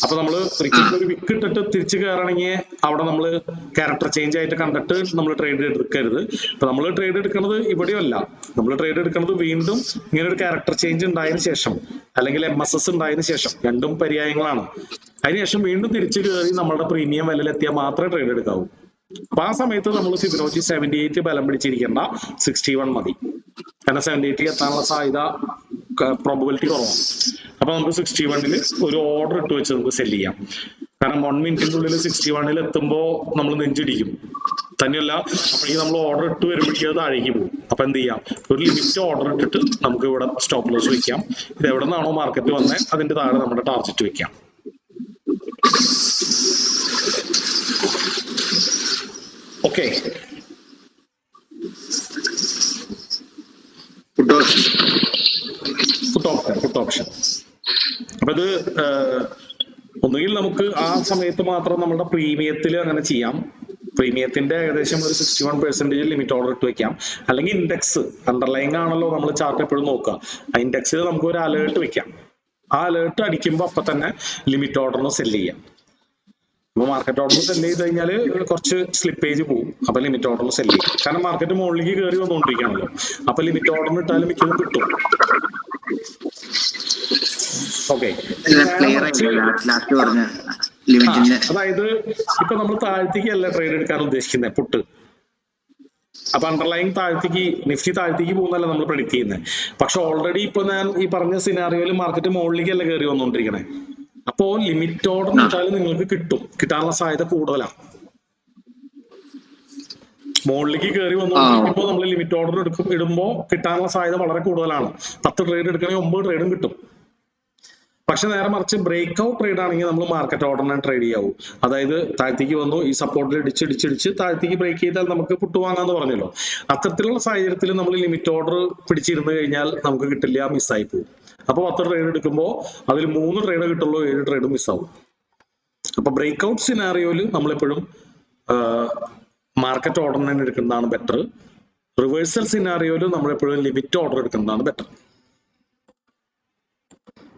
അപ്പൊ നമ്മള് ഒരിക്കലും ഒരു വിക്ക് ഇട്ടിട്ട് തിരിച്ചു കയറണമെങ്കിൽ അവിടെ നമ്മൾ ക്യാരക്ടർ ചേഞ്ച് ആയിട്ട് കണ്ടിട്ട് നമ്മൾ ട്രേഡ് എടുക്കരുത്. ഇപ്പൊ നമ്മൾ ട്രേഡ് എടുക്കുന്നത് ഇവിടെയും അല്ല, നമ്മൾ ട്രേഡ് എടുക്കുന്നത് വീണ്ടും ഇങ്ങനെ ഒരു ക്യാരക്ടർ ചേഞ്ച് ഉണ്ടായതിനു ശേഷം അല്ലെങ്കിൽ MSS ഉണ്ടായതിനു ശേഷം, രണ്ടും പര്യായങ്ങളാണ്. അതിനുശേഷം വീണ്ടും തിരിച്ചു കയറി നമ്മളുടെ പ്രീമിയം വിലയിലെത്തിയാൽ മാത്രമേ ട്രേഡ് എടുക്കാവൂ. അപ്പൊ ആ സമയത്ത് നമ്മൾ ഫിബൊനാച്ചി 78 ബലം പിടിച്ചിരിക്കേണ്ട 61 മതി. കാരണം 78 എത്താനുള്ള സാധ്യത പ്രോബബിലിറ്റി കുറവാണ്. അപ്പൊ നമുക്ക് 61 ഒരു ഓർഡർ ഇട്ട് വെച്ച് നമുക്ക് സെല് ചെയ്യാം. കാരണം 1 മിനിറ്റിന്റെ ഉള്ളിൽ 61 എത്തുമ്പോ നമ്മൾ നെഞ്ചിടിക്കും. തന്നെയല്ല അപ്പോഴേക്കും നമ്മൾ ഓർഡർ ഇട്ട് വരുമ്പോഴേക്കും അത് താഴേക്ക് പോകും. അപ്പൊ എന്ത് ചെയ്യാം, ഒരു ലിമിറ്റ് ഓർഡർ ഇട്ടിട്ട് നമുക്ക് ഇവിടെ സ്റ്റോപ്പ് ലോസ് വെക്കാം. ഇത് എവിടെ നിന്നാണോ മാർക്കറ്റ് വന്നത് അതിന്റെ താഴെ നമ്മുടെ ടാർഗറ്റ് വെക്കാം. Okay, puttu option. അപ്പൊ ഇത് ഒന്നുകിൽ നമുക്ക് ആ സമയത്ത് മാത്രം നമ്മുടെ പ്രീമിയത്തിൽ അങ്ങനെ ചെയ്യാം. പ്രീമിയത്തിന്റെ ഏകദേശം ഒരു 61% ലിമിറ്റ് ഓർഡർ ഇട്ട് വെക്കാം. അല്ലെങ്കിൽ ഇൻഡെക്സ് അണ്ടർലൈങ് ആണല്ലോ നമ്മൾ ചാർട്ട് എപ്പോഴും നോക്കുക. ആ ഇൻഡെക്സിൽ നമുക്ക് ഒരു അലേർട്ട് വെക്കാം. ആ അലേർട്ട് അടിക്കുമ്പോൾ അപ്പൊ തന്നെ ലിമിറ്റ് ഓർഡറിന് സെല് ചെയ്യാം. അപ്പൊ മാർക്കറ്റ് ഓർഡർ സെല് ചെയ്ത് കഴിഞ്ഞാൽ കുറച്ച് സ്ലിപ്പേജ് പോകും. അപ്പൊ ലിമിറ്റ് ഓർഡറിൽ സെല് ചെയ്യും. കാരണം മാർക്കറ്റ് മുകളിലേക്ക് കയറി വന്നുകൊണ്ടിരിക്കുകയാണല്ലോ. അപ്പൊ ലിമിറ്റ് ഓർഡറിന് ഇട്ടാലും മിക്കതും കിട്ടും. ഓക്കെ, അതായത് ഇപ്പൊ നമ്മൾ താഴ്ത്തേക്ക് അല്ല ട്രേഡ് എടുക്കാൻ ഉദ്ദേശിക്കുന്നത് പുട്ട്. അപ്പൊ അണ്ടർലൈൻ താഴ്ത്തേക്ക്, നിഫ്റ്റി താഴ്ത്തേക്ക് പോകുന്നല്ല നമ്മൾ പ്രെഡിക്ട് ചെയ്യുന്നത്. പക്ഷെ ഓൾറെഡി ഇപ്പൊ ഞാൻ ഈ പറഞ്ഞ സിനാറിയോയിൽ മാർക്കറ്റ് മുകളിലേക്ക് അല്ല കയറി വന്നുകൊണ്ടിരിക്കണേ. അപ്പോ ലിമിറ്റ് ഓർഡർ ഇട്ടാലും നിങ്ങൾക്ക് കിട്ടാനുള്ള സാധ്യത കൂടുതലാണ്. മുകളിലേക്ക് കയറി വന്നുകൊണ്ടിരിക്കുമ്പോൾ നമ്മൾ ലിമിറ്റ് ഓർഡർ ഇടുമ്പോൾ കിട്ടാനുള്ള സാധ്യത വളരെ കൂടുതലാണ്. 10 ട്രേഡ് എടുക്കണമെങ്കിൽ 9 ട്രേഡും കിട്ടും. പക്ഷെ നേരെ മറിച്ച് ബ്രേക്ക് ഔട്ട് ട്രേഡ് ആണെങ്കിൽ നമ്മൾ മാർക്കറ്റ് ഓർഡറിനെ ട്രേഡ് ചെയ്യാവൂ. അതായത് താഴ്ത്തേക്ക് വന്നു, ഈ സപ്പോർട്ടിൽ ഇടിച്ചിടിച്ച് താഴ്ത്തേക്ക് ബ്രേക്ക് ചെയ്താൽ നമുക്ക് പുട്ട് വാങ്ങാന്ന് പറഞ്ഞല്ലോ. അത്തരത്തിലുള്ള സാഹചര്യത്തിൽ നമ്മൾ ലിമിറ്റ് ഓർഡർ പിടിച്ചിരുന്നു കഴിഞ്ഞാൽ നമുക്ക് കിട്ടില്ല, മിസ്സായി പോകും. അപ്പൊ 10 ട്രേഡ് എടുക്കുമ്പോൾ അതിൽ 3 ട്രേഡ് കിട്ടുള്ളൂ, 7 ട്രേഡ് മിസ്സാവും. അപ്പൊ ബ്രേക്ക് ഔട്ട് സിനാറിയോയിൽ നമ്മളെപ്പോഴും മാർക്കറ്റ് ഓർഡർ തന്നെ എടുക്കുന്നതാണ് ബെറ്റർ. റിവേഴ്സൽ സിനാറിയോയിൽ നമ്മളെപ്പോഴും ലിമിറ്റ് ഓർഡർ എടുക്കുന്നതാണ് ബെറ്റർ.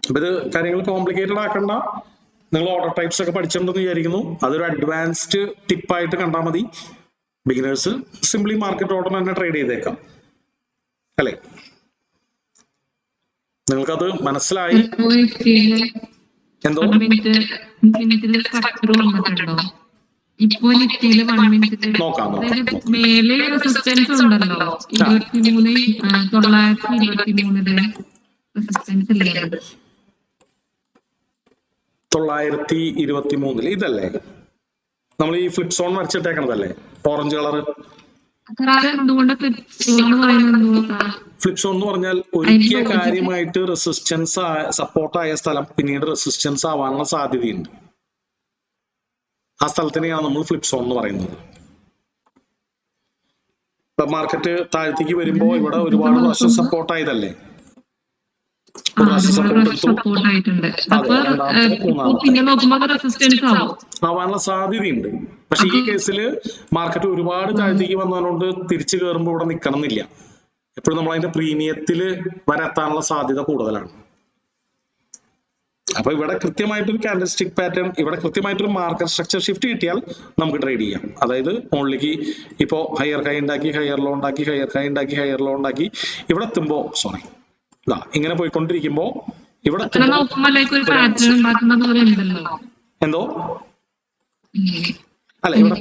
അപ്പൊ ഇത് കാര്യങ്ങൾ കോംപ്ലിക്കേറ്റഡ് ആക്കണ്ട. നിങ്ങൾ ഓർഡർ ടൈപ്സ് ഒക്കെ പഠിച്ചിട്ടുണ്ടെന്ന് വിചാരിക്കുന്നു. അതൊരു അഡ്വാൻസ്ഡ് ടിപ്പായിട്ട് കണ്ടാൽ മതി. ബിഗിനേഴ്സ് സിംപ്ലി മാർക്കറ്റ് ഓർഡർ തന്നെ ട്രേഡ് ചെയ്തേക്കാം, അല്ലെ? നിങ്ങൾക്കത് മനസ്സിലായി? എന്തോ ഇപ്പൊ നിഫ്റ്റിയില് 1 മിനിറ്റ് മേലെ റെസിസ്റ്റൻസ് ഉണ്ടല്ലോ 23,923 റെസിസ്റ്റൻസ് ഇല്ലേ? 923 ഇതല്ലേ നമ്മൾ ഈ ഫ്ലിപ്പ് സോൺ വരച്ചിട്ടേക്കണതല്ലേ, ഓറഞ്ച് കളർ? ഫ്ലിപ്പ് സോൺ എന്ന് പറഞ്ഞാൽ ഒരിക്കൽ കാര്യമായിട്ട് റെസിസ്റ്റൻസ് സപ്പോർട്ടായ സ്ഥലം പിന്നീട് റെസിസ്റ്റൻസ് ആവാനുള്ള സാധ്യതയുണ്ട്. ആ സ്ഥലത്തിനെയാണ് നമ്മൾ ഫ്ലിപ്പ് സോൺ എന്ന് പറയുന്നത്. ഇപ്പൊ മാർക്കറ്റ് താഴത്തേക്ക് വരുമ്പോ ഇവിടെ ഒരുപാട് പ്രാവശ്യം സപ്പോർട്ട് ആയതല്ലേ, ആവാനുള്ള സാധ്യതയുണ്ട്. പക്ഷെ ഈ കേസിൽ മാർക്കറ്റ് ഒരുപാട് താഴത്തേക്ക് വന്നതുകൊണ്ട് തിരിച്ചു കയറുമ്പോൾ ഇവിടെ നിൽക്കണം എന്നില്ല. എപ്പോഴും നമ്മൾ അതിന്റെ പ്രീമിയത്തിൽ വരെത്താനുള്ള സാധ്യത കൂടുതലാണ്. അപ്പൊ ഇവിടെ കൃത്യമായിട്ടൊരു കാൻഡൽസ്റ്റിക് പാറ്റേൺ, ഇവിടെ കൃത്യമായിട്ടൊരു മാർക്കറ്റ് സ്ട്രക്ചർ ഷിഫ്റ്റ് കിട്ടിയാൽ നമുക്ക് ട്രേഡ് ചെയ്യാം. അതായത് മുകളിലേക്ക് ഇപ്പോ ഹയർ ഹൈ ഉണ്ടാക്കി, ഹയർ ലോ ഉണ്ടാക്കി, ഹയർ ഹൈ ഉണ്ടാക്കി, ഹയർ ലോ ഉണ്ടാക്കി, ഇവിടെ എത്തുമ്പോ ഇങ്ങനെ പോയിക്കൊണ്ടിരിക്കുമ്പോ ഇവിടെ എന്തോ അല്ല, ഇവിടെ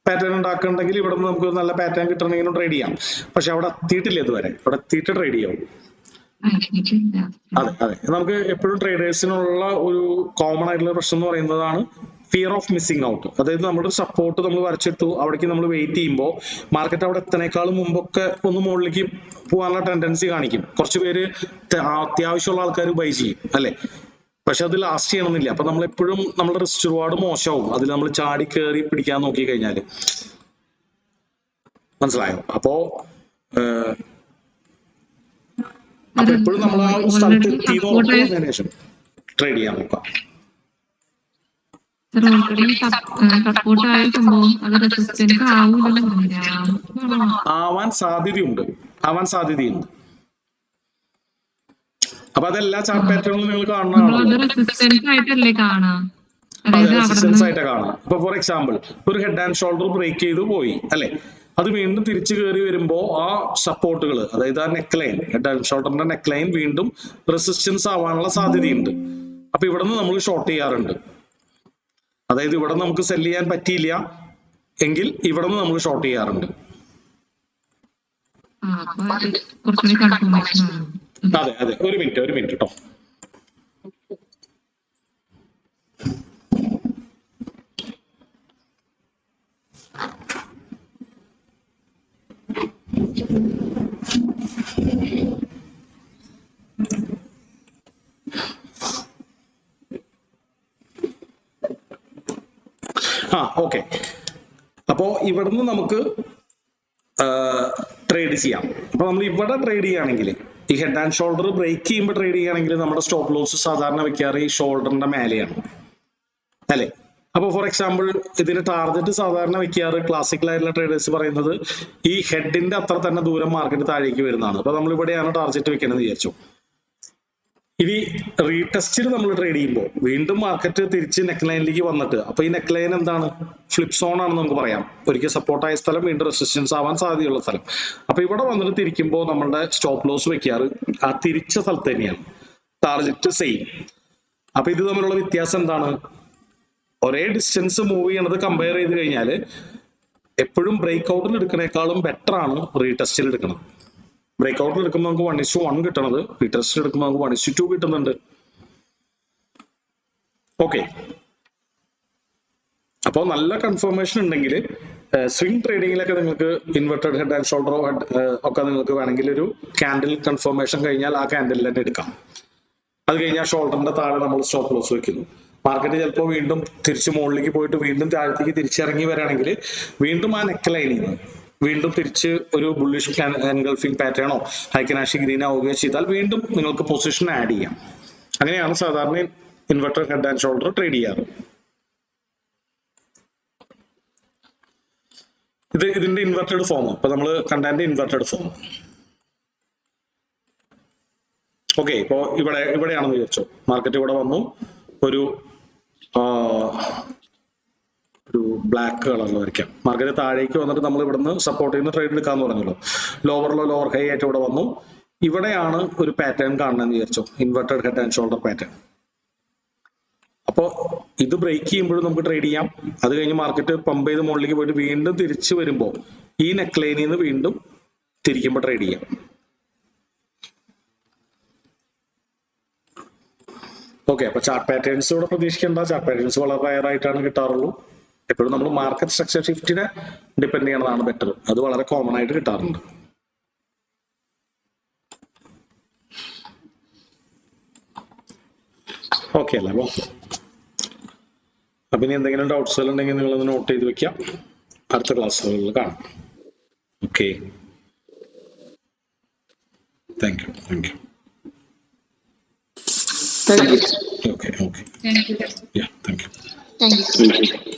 പാറ്റേൺ ഉണ്ടാക്കണമെങ്കിൽ ഇവിടെ നമുക്ക് നല്ല പാറ്റേൺ കിട്ടണമെങ്കിലും ട്രേഡ് ചെയ്യാം. പക്ഷെ അവിടെ എത്തിയിട്ടില്ല ഇതുവരെ. ഇവിടെ എത്തിയിട്ട് ട്രേഡ് ചെയ്യാവും. അതെ അതെ, നമുക്ക് എപ്പോഴും ട്രേഡേഴ്സിനുള്ള ഒരു കോമൺ ആയിട്ടുള്ള പ്രശ്നം എന്ന് പറയുന്നതാണ് ഫിയർ ഓഫ് മിസ്സിംഗ് ഔട്ട്. അതായത് നമ്മുടെ സപ്പോർട്ട് നമ്മൾ വരച്ചിട്ടു, അവിടേക്ക് നമ്മൾ വെയിറ്റ് ചെയ്യുമ്പോൾ മാർക്കറ്റ് അവിടെ എത്തനേക്കാളും മുമ്പൊക്കെ ഒന്ന് മുകളിലേക്ക് പോകാനുള്ള ടെൻഡൻസി കാണിക്കും. കുറച്ച് പേര് അത്യാവശ്യമുള്ള ആൾക്കാർ ബൈ ചെയ്യും, അല്ലെ? പക്ഷെ അത് ലാസ്റ്റ് ചെയ്യണമെന്നില്ല. അപ്പൊ നമ്മൾ എപ്പോഴും നമ്മുടെ റിസ്ക് റിവാർഡ് മോശമാവും അതിൽ നമ്മൾ ചാടി കയറി പിടിക്കാൻ നോക്കി കഴിഞ്ഞാല്. മനസ്സിലായോ? അപ്പോ എപ്പോഴും നമ്മൾ ആ ഒരു സ്ഥലത്ത് എത്തിയതിനു ശേഷം ട്രേഡ് ചെയ്യാൻ നോക്കാം. ആവാൻ സാധ്യതയുണ്ട്. അപ്പൊ അതെല്ലാ ചാർട്ട് പാറ്റേണും നിങ്ങൾ നമ്മളത് കാണുന്നതാണല്ലോ. റെസിസ്റ്റൻസ് ആയിട്ടല്ലേ കാണാ, അതെ, അതായത് റെസിസ്റ്റൻസ് അവിടുന്ന് ആയിട്ട് കാണാം. ഇപ്പൊ ഫോർ എക്സാമ്പിൾ ഒരു ഹെഡ് ആൻഡ് ഷോൾഡർ ബ്രേക്ക് ചെയ്ത് പോയി അല്ലെ, അത് വീണ്ടും തിരിച്ചു കയറി വരുമ്പോ ആ സപ്പോർട്ടുകൾ, അതായത് ആ നെക്ക് ലൈൻ, ഹെഡ് ആൻഡ് ഷോൾഡറിന്റെ നെക്ക് ലൈൻ വീണ്ടും റെസിസ്റ്റൻസ് ആവാനുള്ള സാധ്യതയുണ്ട്. അപ്പൊ ഇവിടെ നിന്ന് നമ്മൾ ഷോർട്ട് ചെയ്യാറുണ്ട്. അതായത് ഇവിടെ നമുക്ക് സെല് ചെയ്യാൻ പറ്റിയില്ല എങ്കിൽ ഇവിടെ നിന്ന് നമ്മൾ ഷോർട്ട് ചെയ്യാറുണ്ട്. അപ്പൊ അത് കുറച്ചുകൂടി കൺഫർമേഷൻ ആണ്. അതെ അതെ, ഒരു മിനിറ്റ് കേട്ടോ. ഓക്കെ. അപ്പോ ഇവിടുന്ന് നമുക്ക് ട്രേഡ് ചെയ്യാം. അപ്പൊ നമ്മൾ ഇവിടെ ട്രേഡ് ചെയ്യുകയാണെങ്കിൽ, ഈ ഹെഡ് ആൻഡ് ഷോൾഡർ ബ്രേക്ക് ചെയ്യുമ്പോൾ ട്രേഡ് ചെയ്യുകയാണെങ്കിൽ നമ്മുടെ സ്റ്റോപ്പ് ലോസ് സാധാരണ വെക്കാറ് ഈ ഷോൾഡറിന്റെ മേലെയാണ് അല്ലെ. അപ്പൊ ഫോർ എക്സാമ്പിൾ ഇതിന്റെ ടാർഗറ്റ് സാധാരണ വെക്കാറ് ക്ലാസിക്കലായിട്ടുള്ള ട്രേഡേഴ്സ് പറയുന്നത് ഈ ഹെഡിന്റെ അത്ര തന്നെ ദൂരം മാർക്കറ്റ് താഴേക്ക് വരുന്നതാണ്. അപ്പൊ നമ്മൾ ഇവിടെയാണ് ടാർഗറ്റ് വെക്കണമെന്ന് വിചാരിച്ചു. ഇനി റീടെസ്റ്റിൽ നമ്മൾ ട്രേഡ് ചെയ്യുമ്പോൾ വീണ്ടും മാർക്കറ്റ് തിരിച്ച് നെക്ക് ലൈനിലേക്ക് വന്നിട്ട്, അപ്പൊ ഈ നെക്ക് ലൈൻ എന്താണ്, ഫ്ലിപ്പ് സോൺ ആണെന്ന് നമുക്ക് പറയാം. ഒരിക്കൽ സപ്പോർട്ടായ സ്ഥലം വീണ്ടും റെസിസ്റ്റൻസ് ആവാൻ സാധ്യതയുള്ള സ്ഥലം. അപ്പൊ ഇവിടെ വന്നിട്ട് തിരിക്കുമ്പോൾ നമ്മളുടെ സ്റ്റോപ്പ് ലോസ് വെക്കാറ് ആ തിരിച്ച സ്ഥലത്ത് തന്നെയാണ്, ടാർഗറ്റ് സെയിം. അപ്പൊ ഇത് തമ്മിലുള്ള വ്യത്യാസം എന്താണ്? ഒരേ ഡിസ്റ്റൻസ് മൂവ് ചെയ്യണത് കമ്പയർ ചെയ്ത് കഴിഞ്ഞാൽ എപ്പോഴും ബ്രേക്ക് ഔട്ടിൽ എടുക്കണേക്കാളും ബെറ്റർ ആണ് റീടെസ്റ്റിൽ എടുക്കണം. ബ്രേക്ക് ഔട്ടിൽ എടുക്കുമ്പോൾ നമുക്ക് 1:1 കിട്ടണത് റീടെസ്റ്റിൽ എടുക്കുമ്പോൾ നമുക്ക് 1:2 കിട്ടുന്നുണ്ട്. ഓക്കെ. അപ്പോൾ നല്ല കൺഫർമേഷൻ ഉണ്ടെങ്കിൽ സ്വിംഗ് ട്രേഡിങ്ങിലൊക്കെ നിങ്ങൾക്ക് ഇൻവെർട്ടഡ് ഹെഡ് ആൻഡ് ഷോൾഡറോ ഒക്കെ നിങ്ങൾക്ക് വേണമെങ്കിൽ ഒരു ക്യാൻഡിൽ കൺഫർമേഷൻ കഴിഞ്ഞാൽ ആ ക്യാൻഡിൽ തന്നെ എടുക്കാം. അത് കഴിഞ്ഞാൽ ഷോൾഡറിന്റെ താഴെ നമ്മൾ സ്റ്റോപ്പ് ലോസ് വെക്കുന്നു. മാർക്കറ്റ് ചിലപ്പോൾ വീണ്ടും തിരിച്ച് മുകളിലേക്ക് പോയിട്ട് വീണ്ടും താഴത്തേക്ക് തിരിച്ചിറങ്ങി വരികയാണെങ്കിൽ വീണ്ടും ആ നെക്ക് ലൈനിൽ നിന്ന് വീണ്ടും തിരിച്ച് ഒരു ബുള്ളിഷ് എൻഗൾഫിംഗ് പാറ്റേണോ ഹൈക്കനാഷി ഗ്രീൻ ആവുകയോ ചെയ്താൽ വീണ്ടും നിങ്ങൾക്ക് പൊസിഷൻ ആഡ് ചെയ്യാം. അങ്ങനെയാണ് സാധാരണ inverter head and shoulder trade ചെയ്യാറ്. ഇതിന്റെ ഇൻവെർട്ടഡ് ഫോം, ഇപ്പൊ നമ്മൾ കണ്ടതിന്റെ ഇൻവെർട്ടഡ് ഫോം. ഓക്കെ. ഇപ്പോ ഇവിടെയാണെന്ന് വിചാരിച്ചോ, മാർക്കറ്റ് ഇവിടെ വന്നു, ഒരു ബ്ലാക്ക് കളറിൽ വരയ്ക്കാം. മാർക്കറ്റ് താഴേക്ക് വന്നിട്ട് നമ്മൾ ഇവിടുന്ന് സപ്പോർട്ട് ചെയ്യുന്ന ട്രേഡ് എടുക്കാന്ന് പറഞ്ഞല്ലോ. ലോവറിലോ ലോവർ ഹൈ ആയിട്ട് ഇവിടെ വന്നു. ഇവിടെയാണ് ഒരു പാറ്റേൺ കാണണമെന്ന് വിചാരിച്ചോ, inverted head and shoulder pattern. അപ്പോൾ ഇത് ബ്രേക്ക് ചെയ്യുമ്പോഴും നമുക്ക് ട്രേഡ് ചെയ്യാം. അത് കഴിഞ്ഞ് മാർക്കറ്റ് പമ്പ് ചെയ്ത് മുകളിലേക്ക് പോയിട്ട് വീണ്ടും തിരിച്ചു വരുമ്പോൾ ഈ നെക്ക് ലൈനിൽ നിന്ന് വീണ്ടും തിരിക്കുമ്പോൾ ട്രേഡ് ചെയ്യാം. ഓക്കെ. അപ്പൊ ചാർട്ട് പാറ്റേൺസ് ഇവിടെ പ്രതീക്ഷിക്കേണ്ട. ചാർട്ട് പാറ്റേൺസ് വളരെ റയർ ആയിട്ടാണ് കിട്ടാറുള്ളൂ. എപ്പോഴും നമ്മൾ മാർക്കറ്റ് സ്ട്രക്ചർ ഷിഫ്റ്റിനെ ഡിപ്പെൻഡ് ചെയ്യണതാണ് ബെറ്റർ. അത് വളരെ കോമൺ ആയിട്ട് കിട്ടാറുണ്ട്. ഓക്കെ അല്ലേ? അപ്പൊ ഇനി എന്തെങ്കിലും ഡൗട്ട്സ് ഉണ്ടെങ്കിൽ നിങ്ങളൊന്ന് നോട്ട് ചെയ്ത് വെക്കാം. അടുത്ത ക്ലാസ്സുകളിൽ കാണാം. Okay. Thank you. Thank you. Okay. Thank you. Yeah, thank you. Thank you.